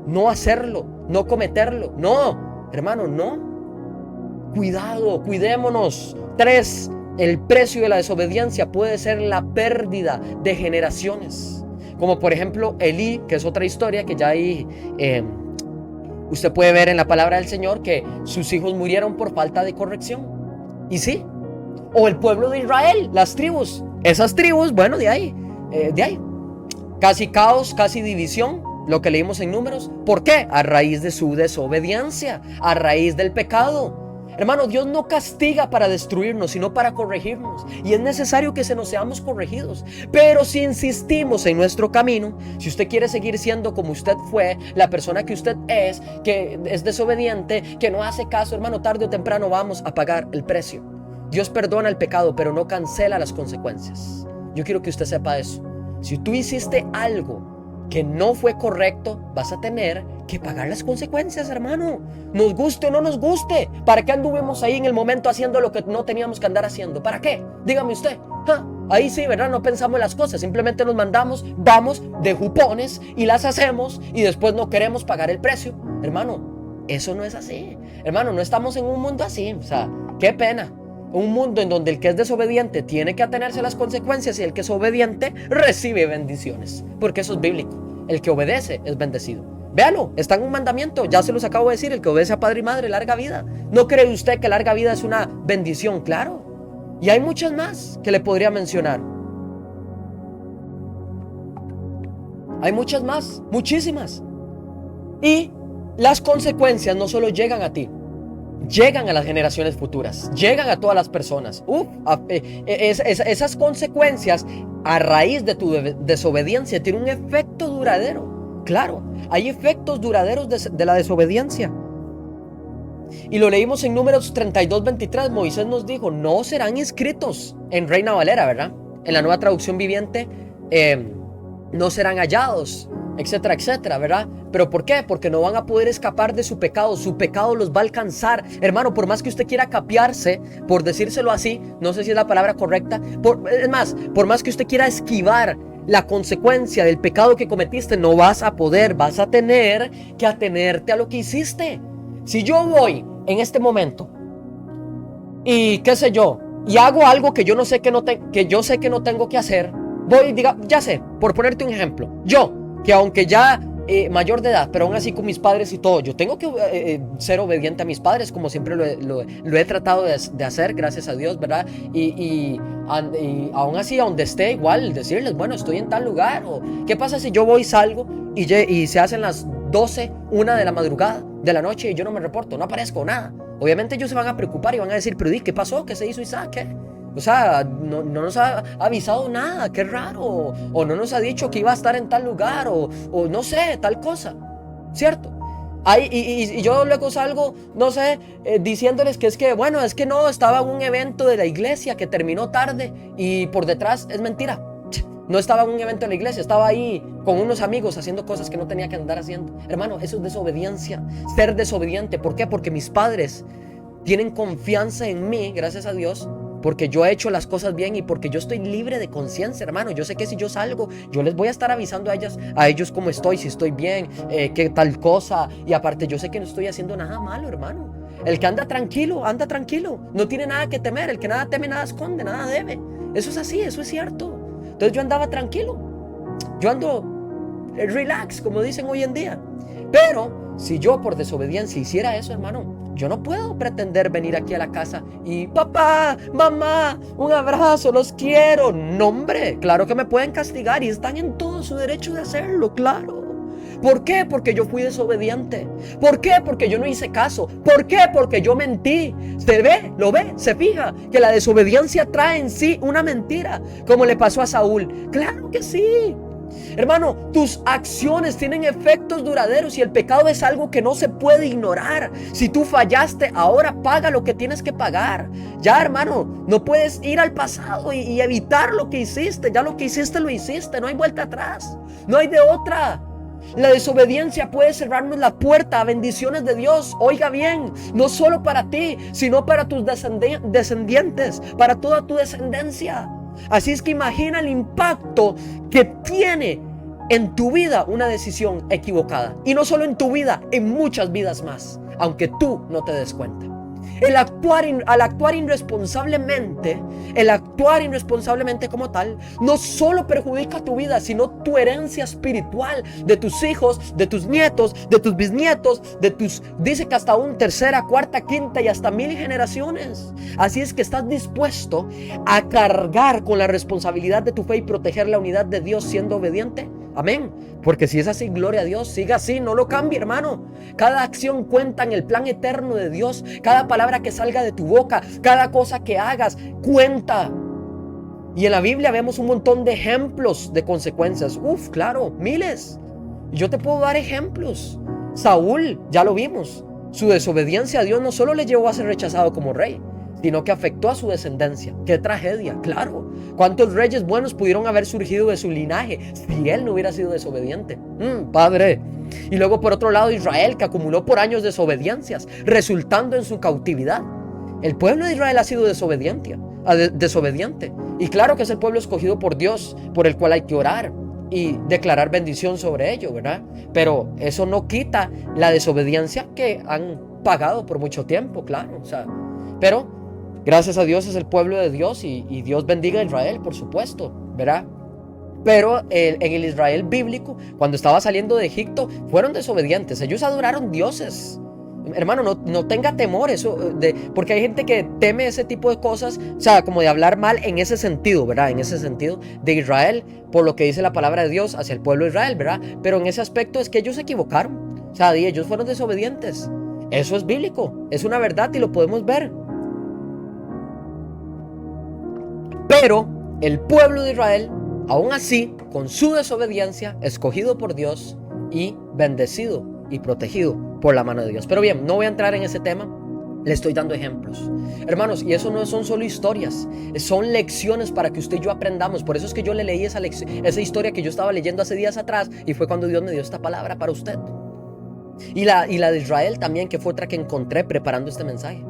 Speaker 2: No hacerlo, no cometerlo, no, hermano, no. Cuidado, cuidémonos. 3, el precio de la desobediencia puede ser la pérdida de generaciones. Como por ejemplo Elí, que es otra historia que ya ahí usted puede ver en la palabra del Señor, que sus hijos murieron por falta de corrección. Y sí. O el pueblo de Israel, las tribus. Esas tribus, bueno, de ahí. Casi caos, casi división, lo que leímos en Números. ¿Por qué? A raíz de su desobediencia, a raíz del pecado. Hermano, Dios no castiga para destruirnos, sino para corregirnos. Y es necesario que se nos seamos corregidos. Pero si insistimos en nuestro camino, si usted quiere seguir siendo como usted fue, la persona que usted es, que es desobediente, que no hace caso, hermano, tarde o temprano vamos a pagar el precio. Dios perdona el pecado, pero no cancela las consecuencias. Yo quiero que usted sepa eso. Si tú hiciste algo que no fue correcto, vas a tener que pagar las consecuencias, hermano. Nos guste o no nos guste. ¿Para qué anduvimos ahí en el momento haciendo lo que no teníamos que andar haciendo? ¿Para qué? Dígame usted. Ahí sí, ¿verdad? No pensamos las cosas. Simplemente nos mandamos, vamos de jupones y las hacemos y después no queremos pagar el precio. Hermano, eso no es así. Hermano, no estamos en un mundo así. O sea, qué pena. Un mundo en donde el que es desobediente tiene que atenerse a las consecuencias y el que es obediente recibe bendiciones. Porque eso es bíblico. El que obedece es bendecido. Véalo, está en un mandamiento, ya se los acabo de decir. El que obedece a padre y madre, larga vida. ¿No cree usted que larga vida es una bendición? Claro. Y hay muchas más que le podría mencionar. Hay muchas más, muchísimas. Y las consecuencias no solo llegan a ti, llegan a las generaciones futuras, llegan a todas las personas. Esas consecuencias a raíz de tu desobediencia tienen un efecto duradero. Claro, hay efectos duraderos de la desobediencia. Y lo leímos en Números 32:23. Moisés nos dijo, no serán inscritos en Reina Valera, ¿verdad? En la Nueva Traducción Viviente, no serán hallados, etcétera, etcétera, ¿verdad? ¿Pero por qué? Porque no van a poder escapar de su pecado los va a alcanzar. Hermano, por más que usted quiera capearse, por decírselo así, no sé si es la palabra correcta, por más que usted quiera esquivar la consecuencia del pecado que cometiste, no vas a poder, vas a tener que atenerte a lo que hiciste. Si yo voy en este momento y qué sé yo, y hago algo que yo no sé que yo sé que no tengo que hacer, voy, diga, ya sé, por ponerte un ejemplo, yo, que aunque ya mayor de edad, pero aún así con mis padres y todo, yo tengo que ser obediente a mis padres, como siempre lo he tratado de hacer, gracias a Dios, ¿verdad? Y aún así, a donde esté, igual decirles, bueno, estoy en tal lugar, o qué pasa si yo voy, salgo y se hacen las 12, 1 de la madrugada, de la noche, y yo no me reporto, no aparezco, nada. Obviamente ellos se van a preocupar y van a decir, pero ¿qué pasó? ¿Qué se hizo Isaac? ¿Qué? O sea, no nos ha avisado nada, qué raro. O no nos ha dicho que iba a estar en tal lugar, o no sé, tal cosa, ¿cierto? Y yo luego salgo, no sé, diciéndoles que es que, bueno, es que no, estaba en un evento de la iglesia que terminó tarde y por detrás es mentira. No estaba en un evento de la iglesia, estaba ahí con unos amigos haciendo cosas que no tenía que andar haciendo. Hermano, eso es desobediencia, ser desobediente. ¿Por qué? Porque mis padres tienen confianza en mí, gracias a Dios, porque yo he hecho las cosas bien y porque yo estoy libre de conciencia, hermano. Yo sé que si yo salgo, yo les voy a estar avisando a ellos cómo estoy, si estoy bien, qué tal cosa. Y aparte yo sé que no estoy haciendo nada malo, hermano. El que anda tranquilo, no tiene nada que temer. El que nada teme, nada esconde, nada debe. Eso es así, eso es cierto. Entonces yo andaba tranquilo, yo ando relax, como dicen hoy en día. Pero si yo por desobediencia hiciera eso, hermano, yo no puedo pretender venir aquí a la casa y papá, mamá, un abrazo, los quiero. No, hombre, claro que me pueden castigar y están en todo su derecho de hacerlo, claro. ¿Por qué? Porque yo fui desobediente. ¿Por qué? Porque yo no hice caso. ¿Por qué? Porque yo mentí. Se ve, lo ve, se fija que la desobediencia trae en sí una mentira, como le pasó a Saúl. Claro que sí. Hermano, tus acciones tienen efectos duraderos y el pecado es algo que no se puede ignorar. Si tú fallaste, ahora paga lo que tienes que pagar. Ya, hermano, no puedes ir al pasado y evitar lo que hiciste. Ya lo que hiciste, lo hiciste. No hay vuelta atrás. No hay de otra. La desobediencia puede cerrarnos la puerta a bendiciones de Dios. Oiga bien, no solo para ti, sino para tus descendientes, para toda tu descendencia. Así es que imagina el impacto que tiene en tu vida una decisión equivocada. Y no solo en tu vida, en muchas vidas más, aunque tú no te des cuenta. Al actuar irresponsablemente como tal, no solo perjudica tu vida, sino tu herencia espiritual de tus hijos, de tus nietos, de tus bisnietos, dice que hasta un tercera, cuarta, quinta y hasta 1000 generaciones. Así es que estás dispuesto a cargar con la responsabilidad de tu fe y proteger la unidad de Dios siendo obediente. Amén. Porque si es así, gloria a Dios, siga así, no lo cambie, hermano. Cada acción cuenta en el plan eterno de Dios. Cada palabra que salga de tu boca, cada cosa que hagas, cuenta. Y en la Biblia vemos un montón de ejemplos de consecuencias. Claro, miles. Yo te puedo dar ejemplos. Saúl, ya lo vimos. Su desobediencia a Dios no solo le llevó a ser rechazado como rey, sino que afectó a su descendencia. ¡Qué tragedia! Claro. ¿Cuántos reyes buenos pudieron haber surgido de su linaje si él no hubiera sido desobediente? Padre. Y luego por otro lado Israel, que acumuló por años desobediencias, resultando en su cautividad. El pueblo de Israel ha sido desobediente. Y claro que es el pueblo escogido por Dios, por el cual hay que orar y declarar bendición sobre ello, ¿verdad? Pero eso no quita la desobediencia que han pagado por mucho tiempo, claro. Pero gracias a Dios es el pueblo de Dios y Dios bendiga a Israel, por supuesto, ¿verdad? Pero en el Israel bíblico, cuando estaba saliendo de Egipto, fueron desobedientes. Ellos adoraron dioses. Hermano, no tenga temor porque hay gente que teme ese tipo de cosas, como de hablar mal en ese sentido, ¿verdad? En ese sentido de Israel, por lo que dice la palabra de Dios hacia el pueblo de Israel, ¿verdad? Pero en ese aspecto es que ellos se equivocaron. Ellos fueron desobedientes. Eso es bíblico, es una verdad y lo podemos ver. Pero el pueblo de Israel, aún así, con su desobediencia, escogido por Dios y bendecido y protegido por la mano de Dios. Pero bien, no voy a entrar en ese tema, le estoy dando ejemplos. Hermanos, y eso no son solo historias, son lecciones para que usted y yo aprendamos. Por eso es que yo le leí esa historia que yo estaba leyendo hace días atrás y fue cuando Dios me dio esta palabra para usted. Y la de Israel también, que fue otra que encontré preparando este mensaje.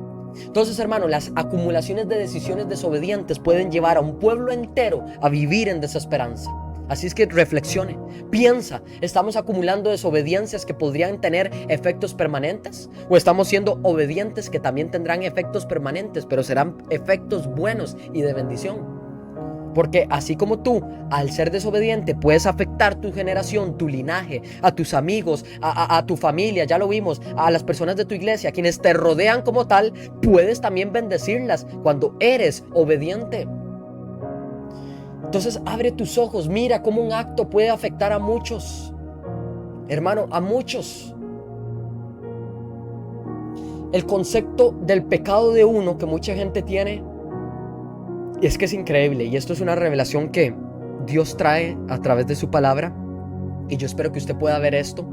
Speaker 2: Entonces, hermano, las acumulaciones de decisiones desobedientes pueden llevar a un pueblo entero a vivir en desesperanza. Así es que reflexione, piensa, ¿estamos acumulando desobediencias que podrían tener efectos permanentes? ¿O estamos siendo obedientes que también tendrán efectos permanentes, pero serán efectos buenos y de bendición? Porque así como tú, al ser desobediente, puedes afectar tu generación, tu linaje, a tus amigos, a tu familia, ya lo vimos, a las personas de tu iglesia, quienes te rodean como tal, puedes también bendecirlas cuando eres obediente. Entonces abre tus ojos, mira cómo un acto puede afectar a muchos. Hermano, a muchos. El concepto del pecado de uno que mucha gente tiene es que es increíble, y esto es una revelación que Dios trae a través de su palabra, y yo espero que usted pueda ver esto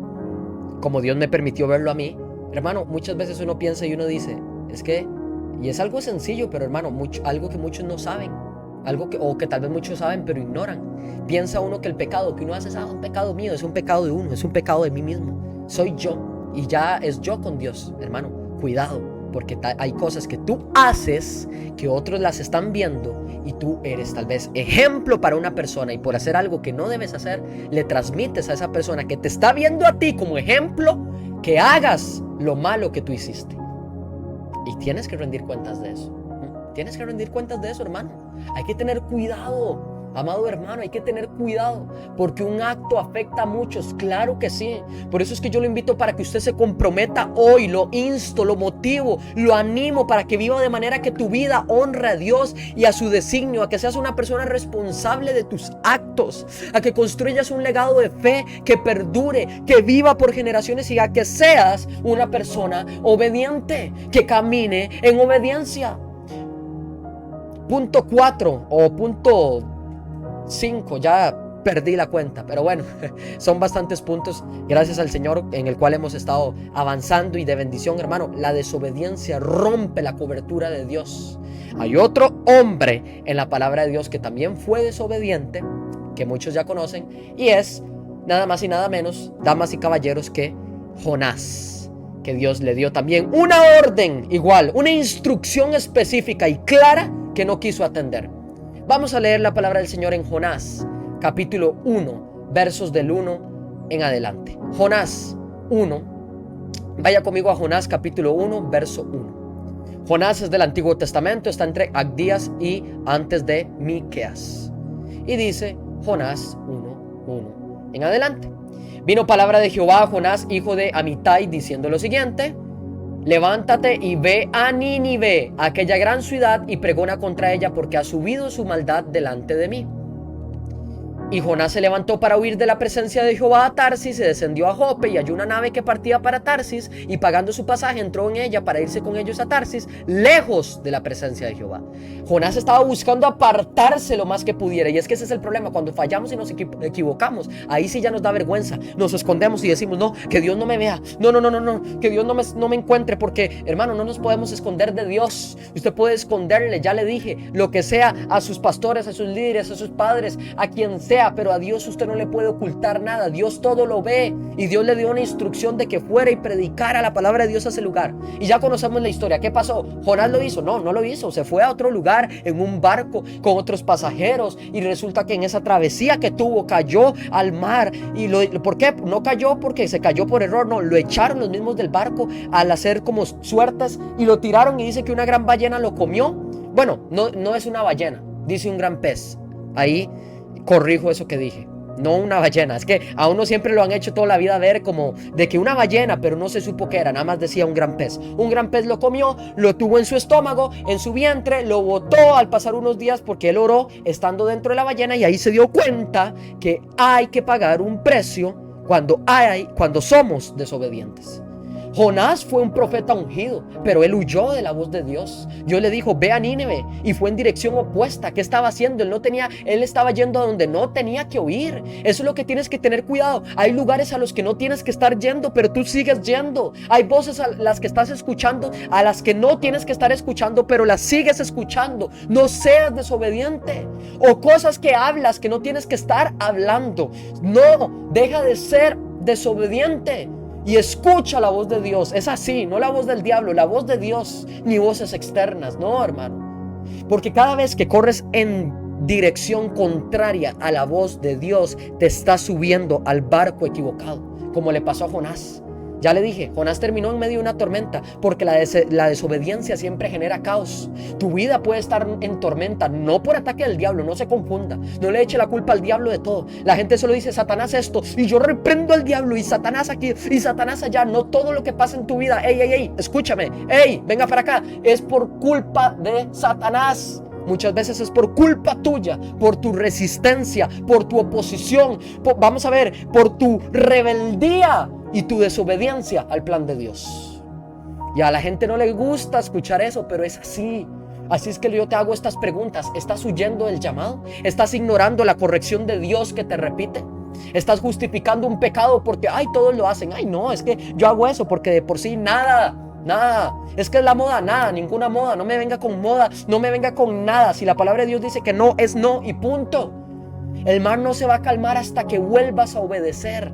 Speaker 2: como Dios me permitió verlo a mí. Hermano, muchas veces uno piensa y uno dice, es que, y es algo sencillo, pero hermano, algo que muchos no saben, o que tal vez muchos saben pero ignoran. Piensa uno que el pecado que uno hace es un pecado mío, es un pecado de uno, es un pecado de mí mismo, soy yo, y ya es yo con Dios. Hermano, cuidado, porque hay cosas que tú haces que otros las están viendo, y tú eres tal vez ejemplo para una persona, y por hacer algo que no debes hacer, le transmites a esa persona que te está viendo a ti como ejemplo que hagas lo malo que tú hiciste. Y tienes que rendir cuentas de eso. Tienes que rendir cuentas de eso, hermano. Hay que tener cuidado. Amado hermano, hay que tener cuidado, porque un acto afecta a muchos, claro que sí. Por eso es que yo lo invito para que usted se comprometa hoy, lo insto, lo motivo, lo animo para que viva de manera que tu vida honre a Dios y a su designio, a que seas una persona responsable de tus actos, a que construyas un legado de fe que perdure, que viva por generaciones, y a que seas una persona obediente, que camine en obediencia. Punto 4 o punto 5, ya perdí la cuenta, pero bueno, son bastantes puntos, gracias al Señor, en el cual hemos estado avanzando y de bendición, hermano. La desobediencia rompe la cobertura de Dios. Hay otro hombre en la palabra de Dios que también fue desobediente, que muchos ya conocen, y es nada más y nada menos, damas y caballeros, que Jonás, que Dios le dio también una orden igual, una instrucción específica y clara que no quiso atender. Vamos a leer la palabra del Señor en Jonás, capítulo 1, versos del 1 en adelante. Jonás 1, vaya conmigo a Jonás capítulo 1, verso 1. Jonás es del Antiguo Testamento, está entre Abdías y antes de Miqueas. Y dice Jonás 1 en adelante. Vino palabra de Jehová a Jonás, hijo de Amitai, diciendo lo siguiente: levántate y ve a Nínive, aquella gran ciudad, y pregona contra ella, porque ha subido su maldad delante de mí. Y Jonás se levantó para huir de la presencia de Jehová a Tarsis, se descendió a Jope, y halló una nave que partía para Tarsis, y pagando su pasaje entró en ella para irse con ellos a Tarsis, lejos de la presencia de Jehová. Jonás estaba buscando apartarse lo más que pudiera, y es que ese es el problema: cuando fallamos y nos equivocamos, ahí sí ya nos da vergüenza, nos escondemos y decimos, no, que Dios no me vea, no, que Dios no me encuentre, porque hermano, no nos podemos esconder de Dios. Usted puede esconderle, ya le dije, lo que sea a sus pastores, a sus líderes, a sus padres, a quien sea, pero a Dios usted no le puede ocultar nada. Dios todo lo ve, y Dios le dio una instrucción de que fuera y predicara la palabra de Dios a ese lugar. Y ya conocemos la historia. ¿Qué pasó? ¿Jonás lo hizo? No lo hizo. Se fue a otro lugar en un barco con otros pasajeros, y resulta que en esa travesía que tuvo cayó al mar. ¿Y por qué? No cayó porque se cayó por error, no, lo echaron los mismos del barco al hacer como suertes y lo tiraron, y dice que una gran ballena lo comió. Bueno, no es una ballena, dice un gran pez. Ahí corrijo eso que dije, no una ballena. Es que a uno siempre lo han hecho toda la vida ver como de que una ballena, pero no se supo qué era, nada más decía un gran pez. Un gran pez lo comió, lo tuvo en su estómago, en su vientre, lo botó al pasar unos días, porque él oró estando dentro de la ballena, y ahí se dio cuenta que hay que pagar un precio cuando somos desobedientes. Jonás fue un profeta ungido, pero él huyó de la voz de Dios. Dios le dijo, ve a Nínive, y fue en dirección opuesta. ¿Qué estaba haciendo? Él estaba yendo a donde no tenía que huir. Eso es lo que tienes que tener cuidado. Hay lugares a los que no tienes que estar yendo, pero tú sigues yendo. Hay voces a las que estás escuchando, a las que no tienes que estar escuchando, pero las sigues escuchando. No seas desobediente. O cosas que hablas que no tienes que estar hablando. No, deja de ser desobediente y escucha la voz de Dios. Es así, no la voz del diablo, la voz de Dios, ni voces externas. No, hermano, porque cada vez que corres en dirección contraria a la voz de Dios, te estás subiendo al barco equivocado, como le pasó a Jonás. Ya le dije, Jonás terminó en medio de una tormenta porque la desobediencia siempre genera caos. Tu vida puede estar en tormenta, no por ataque del diablo, no se confunda. No le eche la culpa al diablo de todo. La gente solo dice, Satanás esto, y yo reprendo al diablo, y Satanás aquí, y Satanás allá. No todo lo que pasa en tu vida, ey, escúchame, venga para acá, es por culpa de Satanás. Muchas veces es por culpa tuya, por tu resistencia, por tu oposición, por tu rebeldía y tu desobediencia al plan de Dios. Y a la gente no le gusta escuchar eso, pero es así. Así es que yo te hago estas preguntas. ¿Estás huyendo del llamado? ¿Estás ignorando la corrección de Dios que te repite? ¿Estás justificando un pecado porque, todos lo hacen? No, es que yo hago eso porque de por sí nada. Es que es la moda, nada, ninguna moda. No me venga con moda, no me venga con nada. Si la palabra de Dios dice que no, es no y punto. El mar no se va a calmar hasta que vuelvas a obedecer.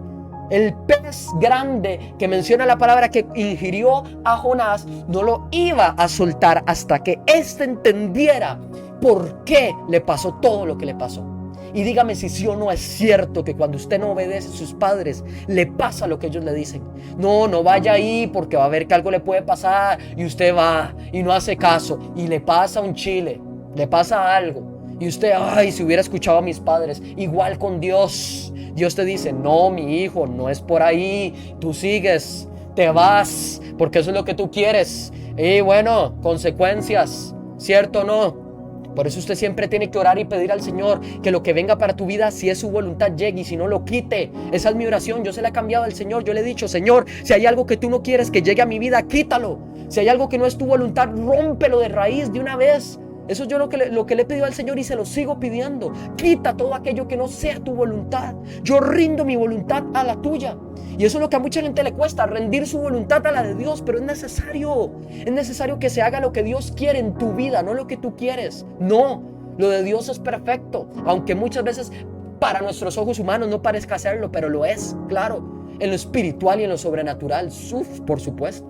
Speaker 2: El pez grande que menciona la palabra que ingirió a Jonás no lo iba a soltar hasta que éste entendiera por qué le pasó todo lo que le pasó. Y dígame si sí o no es cierto que cuando usted no obedece a sus padres, le pasa lo que ellos le dicen. No vaya ahí porque va a ver que algo le puede pasar, y usted va y no hace caso y le pasa un chile, le pasa algo. Y usted, si hubiera escuchado a mis padres. Igual con Dios. Dios te dice, no, mi hijo, no es por ahí. Tú sigues, te vas, porque eso es lo que tú quieres. Y bueno, consecuencias, ¿cierto o no? Por eso usted siempre tiene que orar y pedir al Señor que lo que venga para tu vida, si es su voluntad, llegue, y si no, lo quite. Esa es mi oración. Yo se la he cambiado al Señor. Yo le he dicho, Señor, si hay algo que tú no quieres que llegue a mi vida, quítalo. Si hay algo que no es tu voluntad, rómpelo de raíz de una vez. Eso es yo lo que le he pedido al Señor y se lo sigo pidiendo. Quita todo aquello que no sea tu voluntad. Yo rindo mi voluntad a la tuya. Y eso es lo que a mucha gente le cuesta, rendir su voluntad a la de Dios. Pero es necesario. Es necesario que se haga lo que Dios quiere en tu vida, no lo que tú quieres. No, lo de Dios es perfecto. Aunque muchas veces para nuestros ojos humanos no parezca serlo, pero lo es, claro. En lo espiritual y en lo sobrenatural, por supuesto.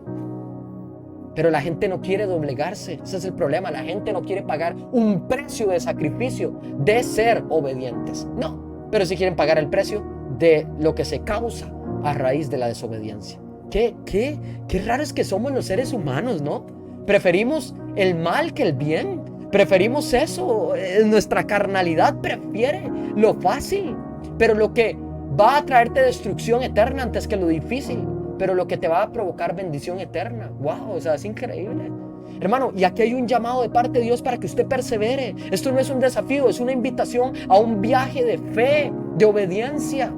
Speaker 2: Pero la gente no quiere doblegarse. Ese es el problema. La gente no quiere pagar un precio de sacrificio de ser obedientes. No, pero sí quieren pagar el precio de lo que se causa a raíz de la desobediencia. Qué raro es que somos los seres humanos, ¿no? Preferimos el mal que el bien. Preferimos eso. Nuestra carnalidad prefiere lo fácil. Pero lo que va a traerte destrucción eterna antes que lo difícil. Pero lo que te va a provocar bendición eterna. Wow, es increíble. Hermano, y aquí hay un llamado de parte de Dios para que usted persevere. Esto no es un desafío, es una invitación a un viaje de fe, de obediencia.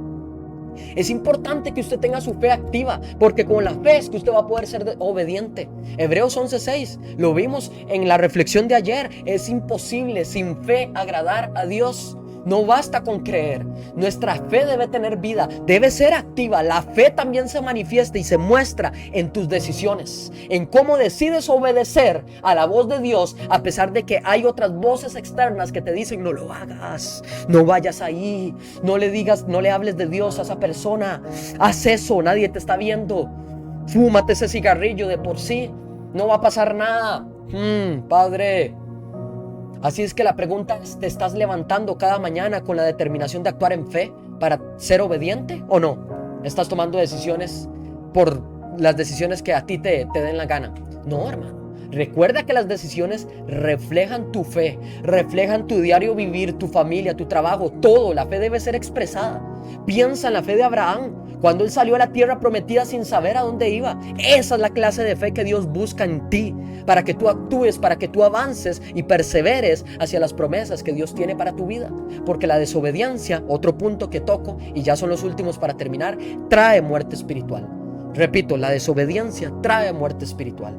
Speaker 2: Es importante que usted tenga su fe activa, porque con la fe es que usted va a poder ser obediente. Hebreos 11:6, lo vimos en la reflexión de ayer. Es imposible sin fe agradar a Dios. No basta con creer. Nuestra fe debe tener vida, debe ser activa. La fe también se manifiesta y se muestra en tus decisiones, en cómo decides obedecer a la voz de Dios, a pesar de que hay otras voces externas que te dicen, no lo hagas, no vayas ahí, no le hables de Dios a esa persona, haz eso, nadie te está viendo, fúmate ese cigarrillo, de por sí no va a pasar nada. Padre. Así es que la pregunta es, ¿te estás levantando cada mañana con la determinación de actuar en fe para ser obediente o no? ¿Estás tomando decisiones por las decisiones que a ti te den la gana? No, hermano. Recuerda que las decisiones reflejan tu fe, reflejan tu diario vivir, tu familia, tu trabajo, todo. La fe debe ser expresada. Piensa en la fe de Abraham, cuando él salió a la tierra prometida sin saber a dónde iba. Esa es la clase de fe que Dios busca en ti, para que tú actúes, para que tú avances y perseveres hacia las promesas que Dios tiene para tu vida. Porque la desobediencia, otro punto que toco, y ya son los últimos para terminar, trae muerte espiritual. Repito, la desobediencia trae muerte espiritual.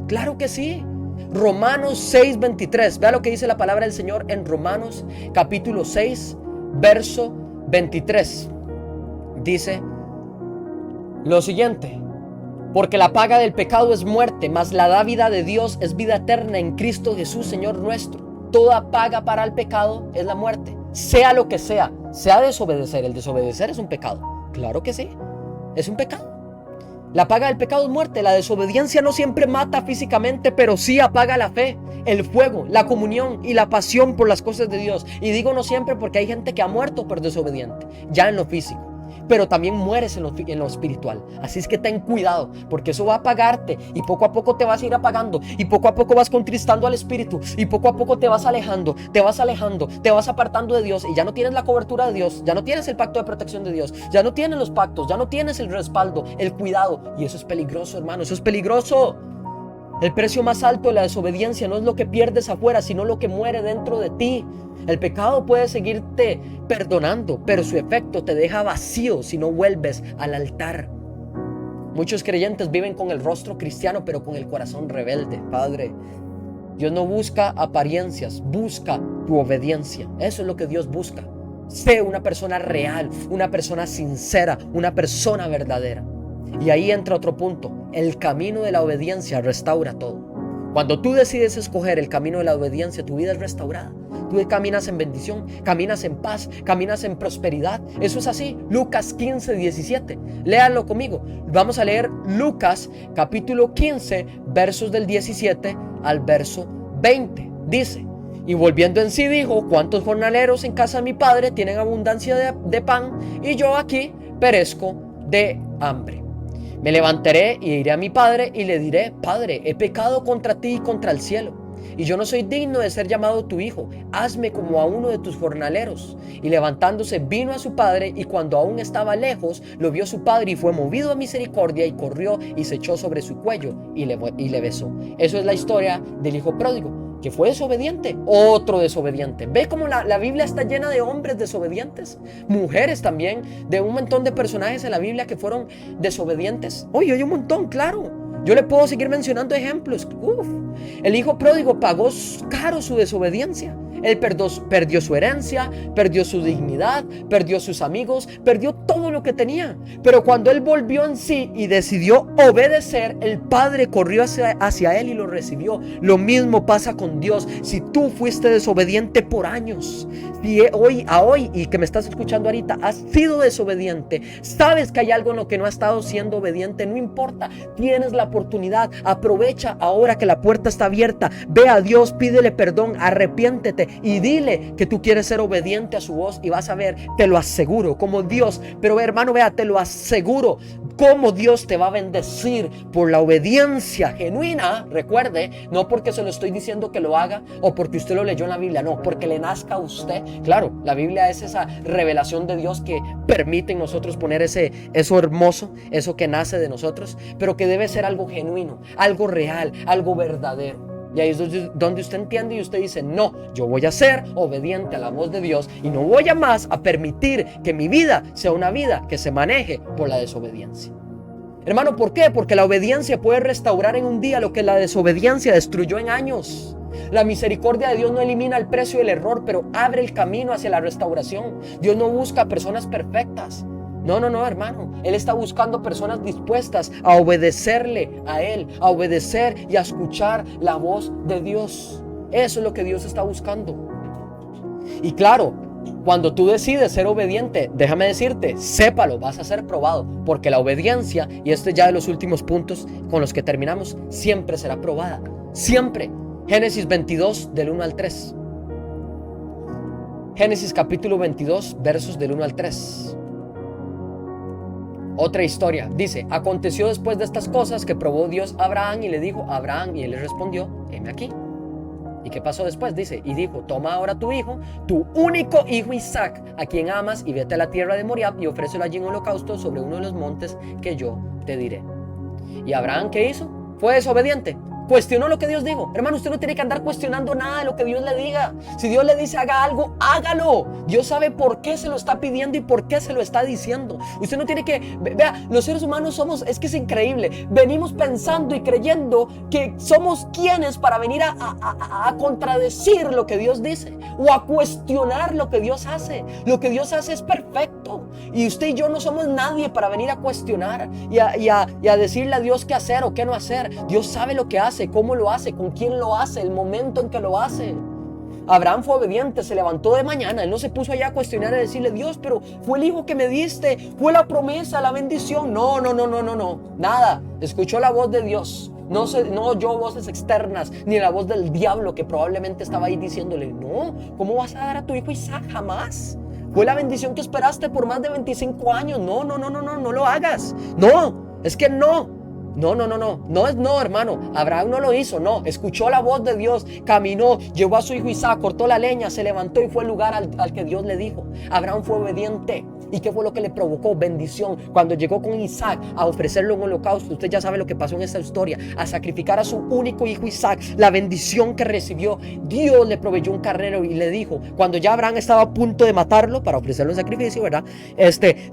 Speaker 2: Claro que sí. Romanos 6:23. Vea lo que dice la palabra del Señor en Romanos capítulo 6, verso 23. Dice lo siguiente: porque la paga del pecado es muerte, mas la dávida de Dios es vida eterna en Cristo Jesús, Señor nuestro. Toda paga para el pecado es la muerte, sea lo que sea desobedecer. El desobedecer es un pecado. Claro que sí, es un pecado. La paga del pecado es muerte. La desobediencia no siempre mata físicamente, pero sí apaga la fe, el fuego, la comunión y la pasión por las cosas de Dios. Y digo no siempre porque hay gente que ha muerto por desobediente, ya en lo físico. pero también mueres en lo espiritual. Así es que ten cuidado, porque eso va a apagarte y poco a poco te vas a ir apagando y poco a poco vas contristando al espíritu y poco a poco te vas alejando, te vas apartando de Dios y ya no tienes la cobertura de Dios, ya no tienes el pacto de protección de Dios, ya no tienes los pactos, ya no tienes el respaldo, el cuidado, y eso es peligroso, hermano, eso es peligroso. El precio más alto de la desobediencia no es lo que pierdes afuera, sino lo que muere dentro de ti. El pecado puede seguirte perdonando, pero su efecto te deja vacío si no vuelves al altar. Muchos creyentes viven con el rostro cristiano, pero con el corazón rebelde. Padre, Dios no busca apariencias, busca tu obediencia. Eso es lo que Dios busca. Sé una persona real, una persona sincera, una persona verdadera. Y ahí entra otro punto. El camino de la obediencia restaura todo. Cuando tú decides escoger el camino de la obediencia, tu vida es restaurada. Tú caminas en bendición, caminas en paz, caminas en prosperidad. Eso es así. Lucas 15, 17. Léanlo conmigo. Vamos a leer Lucas capítulo 15, versos del 17 al verso 20. Dice: y volviendo en sí dijo: ¿cuántos jornaleros en casa de mi padre tienen abundancia de pan, y yo aquí perezco de hambre? Me levantaré y iré a mi padre y le diré: Padre, he pecado contra ti y contra el cielo, y yo no soy digno de ser llamado tu hijo. Hazme como a uno de tus jornaleros. Y levantándose vino a su padre, y cuando aún estaba lejos, lo vio su padre y fue movido a misericordia, y corrió y se echó sobre su cuello y le besó. Eso es la historia del hijo pródigo, que fue desobediente, otro desobediente. Ve cómo la Biblia está llena de hombres desobedientes, mujeres también, de un montón de personajes en la Biblia que fueron desobedientes. Oye, hay un montón, claro. Yo le puedo seguir mencionando ejemplos. El hijo pródigo pagó caro su desobediencia. Él perdió su herencia, perdió su dignidad, perdió sus amigos, perdió todo lo que tenía. Pero cuando él volvió en sí y decidió obedecer, el Padre corrió hacia él y lo recibió. Lo mismo pasa con Dios. Si tú fuiste desobediente por años, si hoy y que me estás escuchando ahorita has sido desobediente, sabes que hay algo en lo que no has estado siendo obediente, no importa, tienes la oportunidad, aprovecha ahora que la puerta está abierta. Ve a Dios, pídele perdón, arrepiéntete y dile que tú quieres ser obediente a su voz, y vas a ver, te lo aseguro, como Dios, pero hermano, vea, te lo aseguro, cómo Dios te va a bendecir por la obediencia genuina. Recuerde, no porque se lo estoy diciendo que lo haga o porque usted lo leyó en la Biblia, no, porque le nazca a usted. Claro, la Biblia es esa revelación de Dios que permite en nosotros poner eso hermoso, eso que nace de nosotros, pero que debe ser algo genuino, algo real, algo verdadero. Y ahí es donde usted entiende y usted dice: no, yo voy a ser obediente a la voz de Dios y no voy a más a permitir que mi vida sea una vida que se maneje por la desobediencia. Hermano, ¿por qué? Porque la obediencia puede restaurar en un día lo que la desobediencia destruyó en años. La misericordia de Dios no elimina el precio del error, pero abre el camino hacia la restauración. Dios no busca personas perfectas. No, hermano. Él está buscando personas dispuestas a obedecerle a Él, a obedecer y a escuchar la voz de Dios. Eso es lo que Dios está buscando. Y claro, cuando tú decides ser obediente, déjame decirte, sépalo, vas a ser probado, porque la obediencia, y este es ya de los últimos puntos con los que terminamos, siempre será probada. Siempre. Génesis 22, del 1 al 3. Génesis capítulo 22, versos del 1 al 3. Otra historia, dice: aconteció después de estas cosas que probó Dios a Abraham y le dijo: Abraham, y él le respondió: heme aquí. ¿Y qué pasó después? Dice: y dijo: toma ahora tu hijo, tu único hijo Isaac, a quien amas, y vete a la tierra de Moriab y ofrécelo allí en holocausto sobre uno de los montes que yo te diré. ¿Y Abraham qué hizo? Fue desobediente. Cuestionó lo que Dios dijo. Hermano, usted no tiene que andar cuestionando nada de lo que Dios le diga. Si Dios le dice haga algo, hágalo. Dios sabe por qué se lo está pidiendo y por qué se lo está diciendo. Usted no tiene que... Vea, los seres humanos es que es increíble. Venimos pensando y creyendo que somos quienes para venir a contradecir lo que Dios dice o a cuestionar lo que Dios hace. Lo que Dios hace es perfecto. Y usted y yo no somos nadie para venir a cuestionar y a decirle a Dios qué hacer o qué no hacer. Dios sabe lo que hace, cómo lo hace, con quién lo hace, el momento en que lo hace. Abraham fue obediente, se levantó de mañana, él no se puso allá a cuestionar y decirle: Dios, pero fue el hijo que me diste, fue la promesa, la bendición. No, nada. Escuchó la voz de Dios. No oyó voces externas, ni la voz del diablo que probablemente estaba ahí diciéndole: no, ¿cómo vas a dar a tu hijo Isaac? Jamás. Fue la bendición que esperaste por más de 25 años. No lo hagas. No, es que no. No es no, hermano. Abraham no lo hizo, no. Escuchó la voz de Dios, caminó, llevó a su hijo Isaac, cortó la leña, se levantó y fue al lugar al que Dios le dijo. Abraham fue obediente. ¿Y qué fue lo que le provocó? Bendición. Cuando llegó con Isaac a ofrecerlo en holocausto, usted ya sabe lo que pasó en esta historia, a sacrificar a su único hijo Isaac, la bendición que recibió, Dios le proveyó un carnero y le dijo, cuando ya Abraham estaba a punto de matarlo para ofrecerlo en sacrificio, ¿verdad?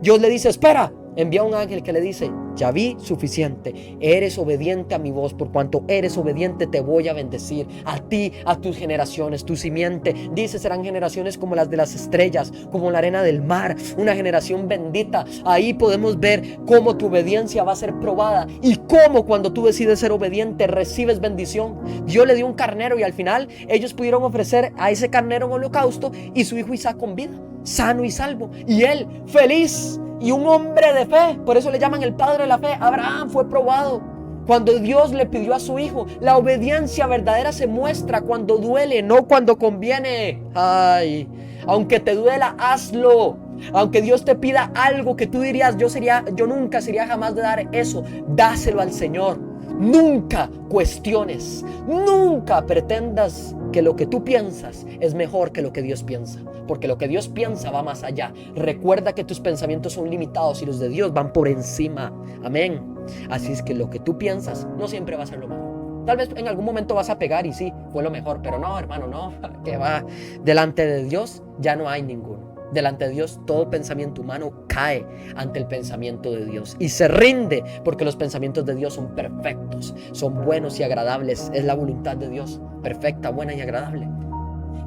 Speaker 2: Dios le dice, espera. Envía un ángel que le dice, ya vi suficiente, eres obediente a mi voz, por cuanto eres obediente te voy a bendecir, a ti, a tus generaciones, tu simiente, dice, serán generaciones como las de las estrellas, como la arena del mar, una generación bendita. Ahí podemos ver cómo tu obediencia va a ser probada y cómo cuando tú decides ser obediente recibes bendición. Dios le dio un carnero y al final ellos pudieron ofrecer a ese carnero en holocausto y su hijo Isaac con vida, sano y salvo, y él feliz. Y un hombre de fe, por eso le llaman el padre de la fe. Abraham fue probado cuando Dios le pidió a su hijo. La obediencia verdadera se muestra cuando duele, no cuando conviene. Ay, aunque te duela, hazlo. Aunque Dios te pida algo que tú dirías, yo nunca sería jamás de dar eso, dáselo al Señor. Nunca cuestiones, nunca pretendas que lo que tú piensas es mejor que lo que Dios piensa, porque lo que Dios piensa va más allá. Recuerda que tus pensamientos son limitados y los de Dios van por encima. Amén. Así es que lo que tú piensas no siempre va a ser lo mejor. Tal vez en algún momento vas a pegar y sí, fue lo mejor, pero no, hermano, no, que va. Delante de Dios ya no hay ninguno. Delante de Dios todo pensamiento humano cae ante el pensamiento de Dios y se rinde, porque los pensamientos de Dios son perfectos, son buenos y agradables. Es la voluntad de Dios, perfecta, buena y agradable.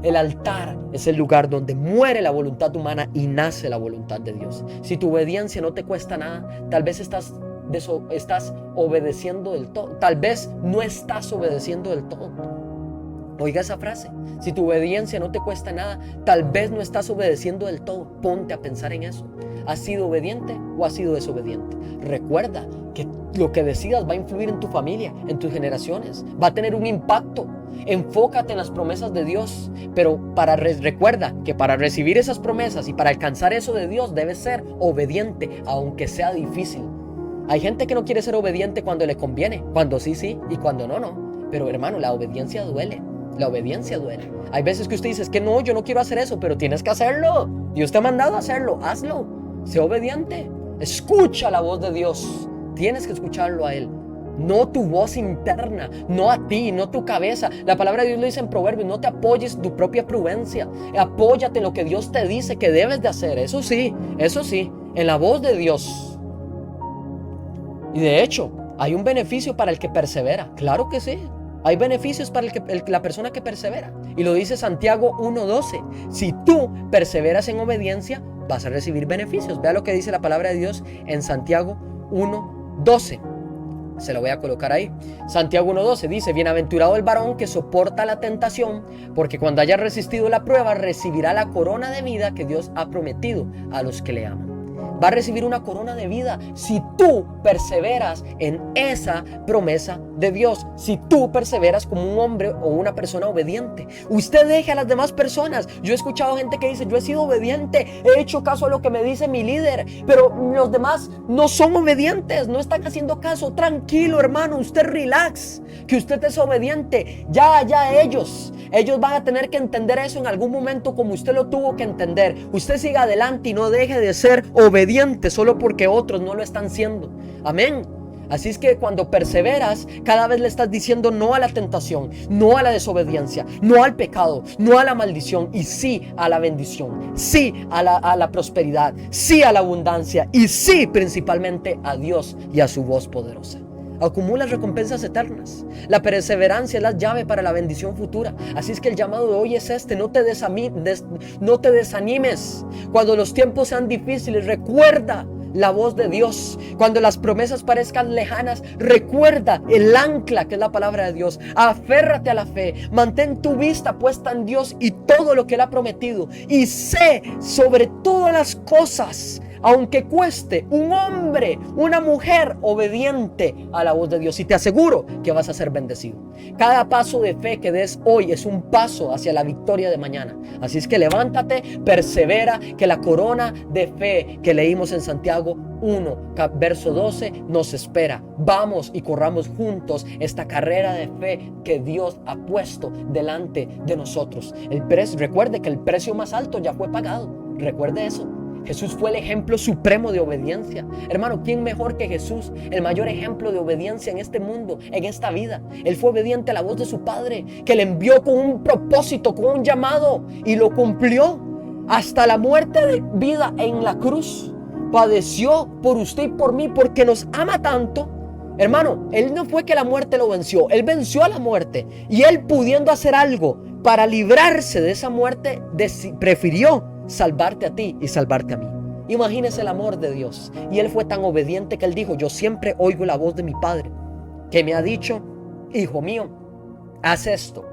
Speaker 2: El altar es el lugar donde muere la voluntad humana y nace la voluntad de Dios. Si tu obediencia no te cuesta nada, tal vez estás obedeciendo del todo, tal vez no estás obedeciendo del todo. Oiga esa frase, si tu obediencia no te cuesta nada, tal vez no estás obedeciendo del todo. Ponte a pensar en eso. ¿Has sido obediente o has sido desobediente? Recuerda que lo que decidas va a influir en tu familia, en tus generaciones, va a tener un impacto. Enfócate en las promesas de Dios, pero recuerda que para recibir esas promesas y para alcanzar eso de Dios debes ser obediente, aunque sea difícil. Hay gente que no quiere ser obediente cuando le conviene, cuando sí y cuando no. Pero hermano, la obediencia duele. La obediencia duele. Hay veces que usted dice, es que no, yo no quiero hacer eso, pero tienes que hacerlo. Dios te ha mandado a hacerlo, hazlo. Sé obediente. Escucha la voz de Dios. Tienes que escucharlo a Él. No tu voz interna, no a ti, no tu cabeza. La palabra de Dios lo dice en Proverbios, no te apoyes en tu propia prudencia. Apóyate en lo que Dios te dice que debes de hacer. Eso sí, en la voz de Dios. Y de hecho, hay un beneficio para el que persevera. Claro que sí. Hay beneficios para la persona que persevera. Y lo dice Santiago 1:12. Si tú perseveras en obediencia, vas a recibir beneficios. Vea lo que dice la palabra de Dios en Santiago 1:12. Se lo voy a colocar ahí. Santiago 1:12 dice, bienaventurado el varón que soporta la tentación, porque cuando haya resistido la prueba, recibirá la corona de vida que Dios ha prometido a los que le aman. Va a recibir una corona de vida si tú perseveras en esa promesa de Dios. Si tú perseveras como un hombre o una persona obediente. Usted deje a las demás personas. Yo he escuchado gente que dice, yo he sido obediente, he hecho caso a lo que me dice mi líder, pero los demás no son obedientes, no están haciendo caso. Tranquilo, hermano, usted relax, que usted es obediente. Ya ellos van a tener que entender eso en algún momento, como usted lo tuvo que entender. Usted siga adelante y no deje de ser obediente solo porque otros no lo están siendo. Amén. Así es que cuando perseveras, cada vez le estás diciendo no a la tentación, no a la desobediencia, no al pecado, no a la maldición y sí a la bendición, sí a la prosperidad, sí a la abundancia y sí principalmente a Dios y a su voz poderosa. Acumulas recompensas eternas. La perseverancia es la llave para la bendición futura. Así es que el llamado de hoy es no te desanimes. Cuando los tiempos sean difíciles, recuerda la voz de Dios. Cuando las promesas parezcan lejanas, recuerda el ancla que es la palabra de Dios. Aférrate a la fe. Mantén tu vista puesta en Dios y todo lo que Él ha prometido. Y sé sobre todas las cosas, aunque cueste, un hombre, una mujer obediente a la voz de Dios. Y te aseguro que vas a ser bendecido. Cada paso de fe que des hoy es un paso hacia la victoria de mañana. Así es que levántate, persevera, que la corona de fe que leímos en Santiago 1, verso 12 nos espera. Vamos y corramos juntos esta carrera de fe que Dios ha puesto delante de nosotros. Recuerde que el precio más alto ya fue pagado. Recuerde eso. Jesús fue el ejemplo supremo de obediencia. Hermano, ¿quién mejor que Jesús? El mayor ejemplo de obediencia en este mundo, en esta vida. Él fue obediente a la voz de su Padre, que le envió con un propósito, con un llamado, y lo cumplió hasta la muerte de vida en la cruz. Padeció por usted y por mí porque nos ama tanto. Hermano, Él no fue que la muerte lo venció, Él venció a la muerte. Y Él, pudiendo hacer algo para librarse de esa muerte, prefirió salvarte a ti y salvarte a mí. Imagínese el amor de Dios. Y Él fue tan obediente que Él dijo: yo siempre oigo la voz de mi Padre, que me ha dicho: hijo mío, haz esto,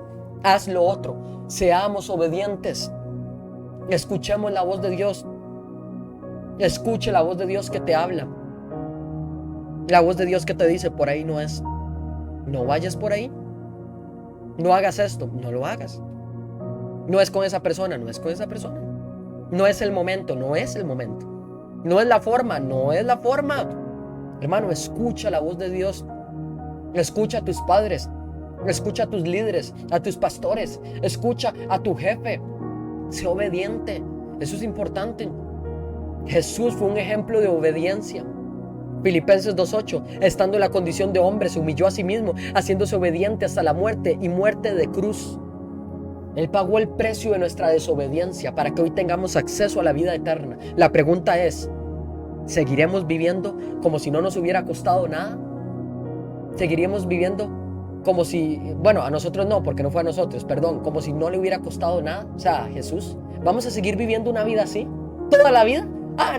Speaker 2: haz lo otro. Seamos obedientes. Escuchemos la voz de Dios. Escuche la voz de Dios que te habla. La voz de Dios que te dice: por ahí no es. No vayas por ahí. No hagas esto. No lo hagas. No es con esa persona. No es con esa persona. No es el momento. No es el momento. No es la forma. No es la forma. Hermano, escucha la voz de Dios. Escucha a tus padres. Escucha a tus líderes, a tus pastores. Escucha a tu jefe. Sé obediente. Eso es importante. Jesús fue un ejemplo de obediencia. Filipenses 2:8, estando en la condición de hombre, se humilló a sí mismo, haciéndose obediente hasta la muerte, y muerte de cruz. Él pagó el precio de nuestra desobediencia para que hoy tengamos acceso a la vida eterna. La pregunta es: ¿seguiremos viviendo como si no nos hubiera costado nada? ¿Seguiríamos viviendo como si, bueno, a nosotros no, porque no fue a nosotros, perdón, como si no le hubiera costado nada? O sea, a Jesús. ¿Vamos a seguir viviendo una vida así toda la vida?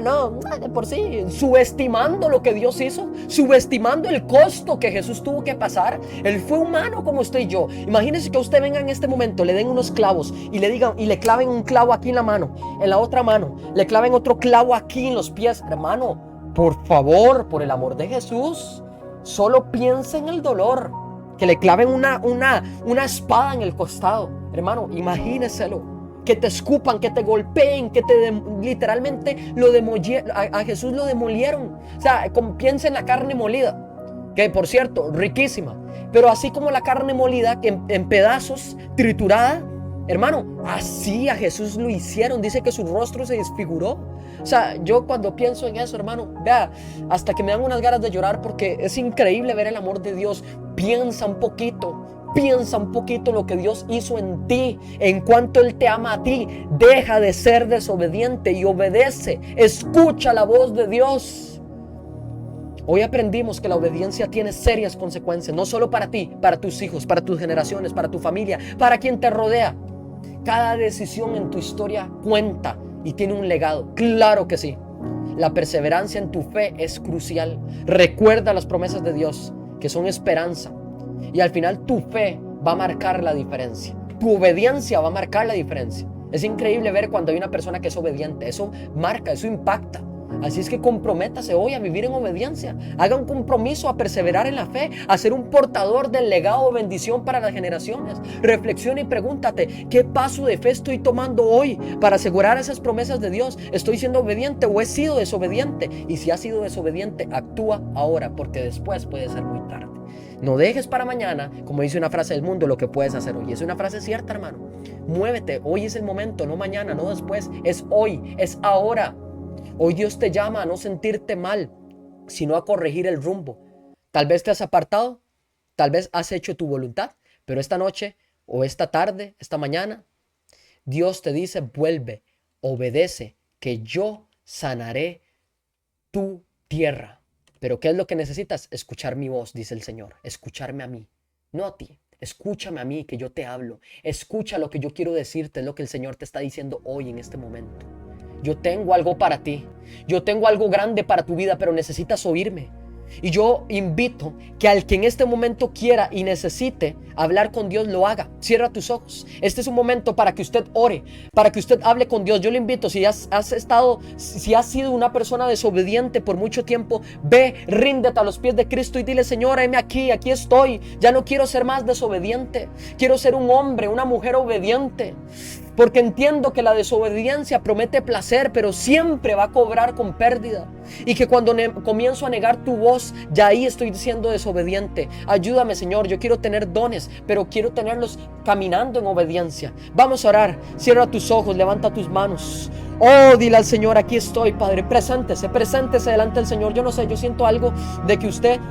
Speaker 2: No, de por sí, subestimando lo que Dios hizo, subestimando el costo que Jesús tuvo que pasar. Él fue humano como usted y yo. Imagínese que usted venga en este momento, le den unos clavos y le digan, y le claven un clavo aquí en la mano, en la otra mano, le claven otro clavo aquí en los pies. Hermano, por favor, por el amor de Jesús, solo piense en el dolor. Que le claven una espada en el costado. Hermano, imagíneselo. Que te escupan, que te golpeen, que literalmente a Jesús lo demolieron. O sea, piensa en la carne molida, que por cierto, riquísima. Pero así como la carne molida, en pedazos, triturada, hermano, así a Jesús lo hicieron. Dice que su rostro se desfiguró. O sea, yo cuando pienso en eso, hermano, vea, hasta que me dan unas ganas de llorar, porque es increíble ver el amor de Dios. Piensa un poquito lo que Dios hizo en ti, en cuanto Él te ama a ti. Deja de ser desobediente y obedece. Escucha la voz de Dios. Hoy aprendimos que la obediencia tiene serias consecuencias, no solo para ti, para tus hijos, para tus generaciones, para tu familia, para quien te rodea. Cada decisión en tu historia cuenta y tiene un legado. Claro que sí. La perseverancia en tu fe es crucial. Recuerda las promesas de Dios, que son esperanza. Y al final tu fe va a marcar la diferencia. Tu obediencia va a marcar la diferencia. Es increíble ver cuando hay una persona que es obediente. Eso marca, eso impacta. Así es que comprométase hoy a vivir en obediencia. Haga un compromiso a perseverar en la fe, a ser un portador del legado de bendición para las generaciones. Reflexiona y pregúntate: ¿qué paso de fe estoy tomando hoy para asegurar esas promesas de Dios? ¿Estoy siendo obediente o he sido desobediente? Y si has sido desobediente, actúa ahora, porque después puede ser muy tarde. No dejes para mañana, como dice una frase del mundo, lo que puedes hacer hoy. Es una frase cierta, hermano. Muévete, hoy es el momento, no mañana, no después. Es hoy, es ahora. Hoy Dios te llama a no sentirte mal, sino a corregir el rumbo. Tal vez te has apartado, tal vez has hecho tu voluntad, pero esta noche o esta tarde, esta mañana, Dios te dice: vuelve, obedece, que yo sanaré tu tierra. Pero ¿qué es lo que necesitas? Escuchar mi voz, dice el Señor. Escucharme a mí, no a ti. Escúchame a mí, que yo te hablo. Escucha lo que yo quiero decirte, es lo que el Señor te está diciendo hoy en este momento. Yo tengo algo para ti. Yo tengo algo grande para tu vida, pero necesitas oírme. Y yo invito que al que en este momento quiera y necesite hablar con Dios, lo haga. Cierra tus ojos. Este es un momento para que usted ore, para que usted hable con Dios. Yo le invito, si has sido una persona desobediente por mucho tiempo, ve, ríndete a los pies de Cristo y dile: Señor, heme aquí estoy. Ya no quiero ser más desobediente. Quiero ser un hombre, una mujer obediente. Porque entiendo que la desobediencia promete placer, pero siempre va a cobrar con pérdida. Y que cuando comienzo a negar tu voz, ya ahí estoy siendo desobediente. Ayúdame, Señor, yo quiero tener dones, pero quiero tenerlos caminando en obediencia. Vamos a orar. Cierra tus ojos, levanta tus manos. Oh, dile al Señor: aquí estoy, Padre. Preséntese delante del Señor. Yo no sé, yo siento algo de que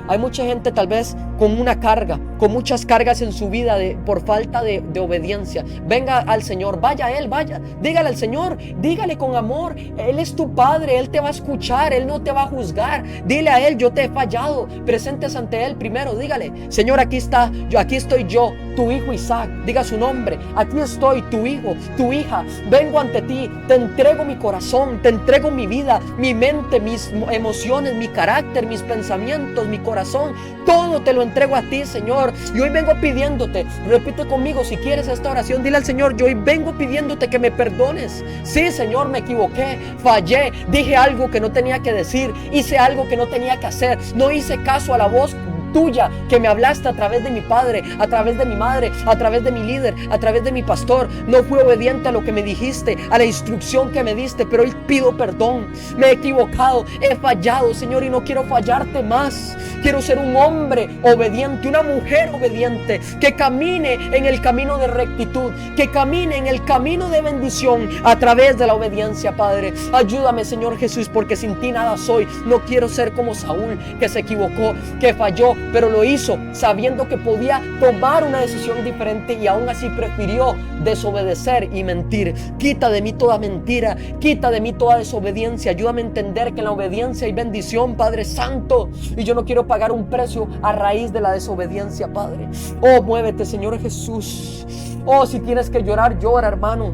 Speaker 2: hay mucha gente tal vez con una carga, con muchas cargas en su vida por falta de obediencia. Venga al Señor, vaya a Él, vaya. Dígale al Señor, dígale con amor. Él es tu Padre, Él te va a escuchar, Él no te va a juzgar. Dile a Él: yo te he fallado. Preséntese ante Él primero, dígale: Señor, aquí estoy yo, tu hijo Isaac. Diga su nombre: aquí estoy, tu hijo, tu hija. Vengo ante ti, te entrego mi corazón, te entrego mi vida, mi mente, mis emociones, mi carácter, mis pensamientos, mi corazón. Todo te lo entrego a ti, Señor. Y hoy vengo pidiéndote, repite conmigo si quieres esta oración, dile al Señor: yo hoy vengo pidiéndote que me perdones. Sí, Señor, me equivoqué, fallé, dije algo que no tenía que decir, hice algo que no tenía que hacer, no hice caso a la voz tuya que me hablaste a través de mi padre, a través de mi madre, a través de mi líder, a través de mi pastor. No fui obediente a lo que me dijiste, a la instrucción que me diste, pero hoy pido perdón. Me he equivocado, he fallado, Señor, y no quiero fallarte más. Quiero ser un hombre obediente, una mujer obediente, que camine en el camino de rectitud, que camine en el camino de bendición a través de la obediencia, Padre. Ayúdame, Señor Jesús, porque sin ti nada soy. No quiero ser como Saúl, que se equivocó, que falló, pero lo hizo sabiendo que podía tomar una decisión diferente y aún así prefirió desobedecer y mentir. Quita de mí toda mentira, quita de mí toda desobediencia. Ayúdame a entender que en la obediencia hay bendición, Padre Santo, y yo no quiero pagar un precio a raíz de la desobediencia, Padre. Oh, muévete, Señor Jesús. Oh, si tienes que llorar, llora, hermano.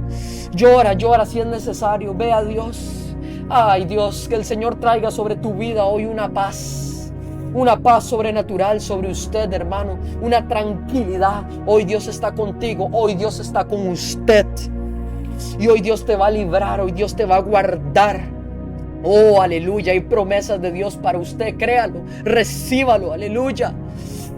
Speaker 2: Llora si es necesario. Ve a Dios. Ay, Dios, que el Señor traiga sobre tu vida hoy una paz sobrenatural sobre usted, hermano, una tranquilidad. Hoy Dios está contigo, hoy Dios está con usted, y hoy Dios te va a librar, hoy Dios te va a guardar. Oh, aleluya, hay promesas de Dios para usted, créalo, recíbalo, aleluya.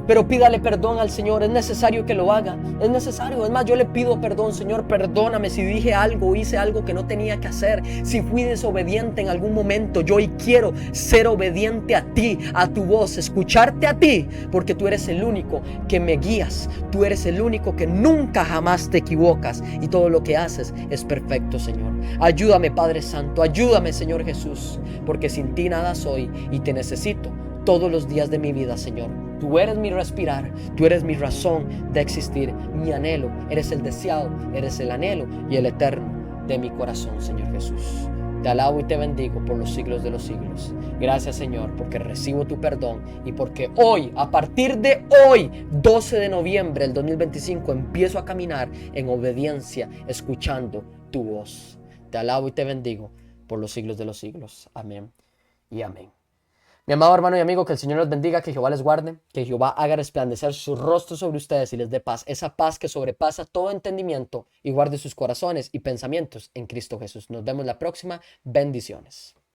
Speaker 2: Pero pídale perdón al Señor, es necesario que lo haga, es necesario. Es más, yo le pido perdón: Señor, perdóname si dije algo, hice algo que no tenía que hacer, si fui desobediente en algún momento. Yo hoy quiero ser obediente a ti, a tu voz, escucharte a ti, porque tú eres el único que me guías, tú eres el único que nunca jamás te equivocas, y todo lo que haces es perfecto, Señor. Ayúdame, Padre Santo, ayúdame, Señor Jesús, porque sin ti nada soy y te necesito todos los días de mi vida, Señor. Tú eres mi respirar, tú eres mi razón de existir, mi anhelo, eres el deseado, eres el anhelo y el eterno de mi corazón, Señor Jesús. Te alabo y te bendigo por los siglos de los siglos. Gracias, Señor, porque recibo tu perdón y porque hoy, a partir de hoy, 12 de noviembre del 2025, empiezo a caminar en obediencia, escuchando tu voz. Te alabo y te bendigo por los siglos de los siglos. Amén y amén. Mi amado hermano y amigo, que el Señor los bendiga, que Jehová les guarde, que Jehová haga resplandecer su rostro sobre ustedes y les dé paz, esa paz que sobrepasa todo entendimiento, y guarde sus corazones y pensamientos en Cristo Jesús. Nos vemos la próxima. Bendiciones.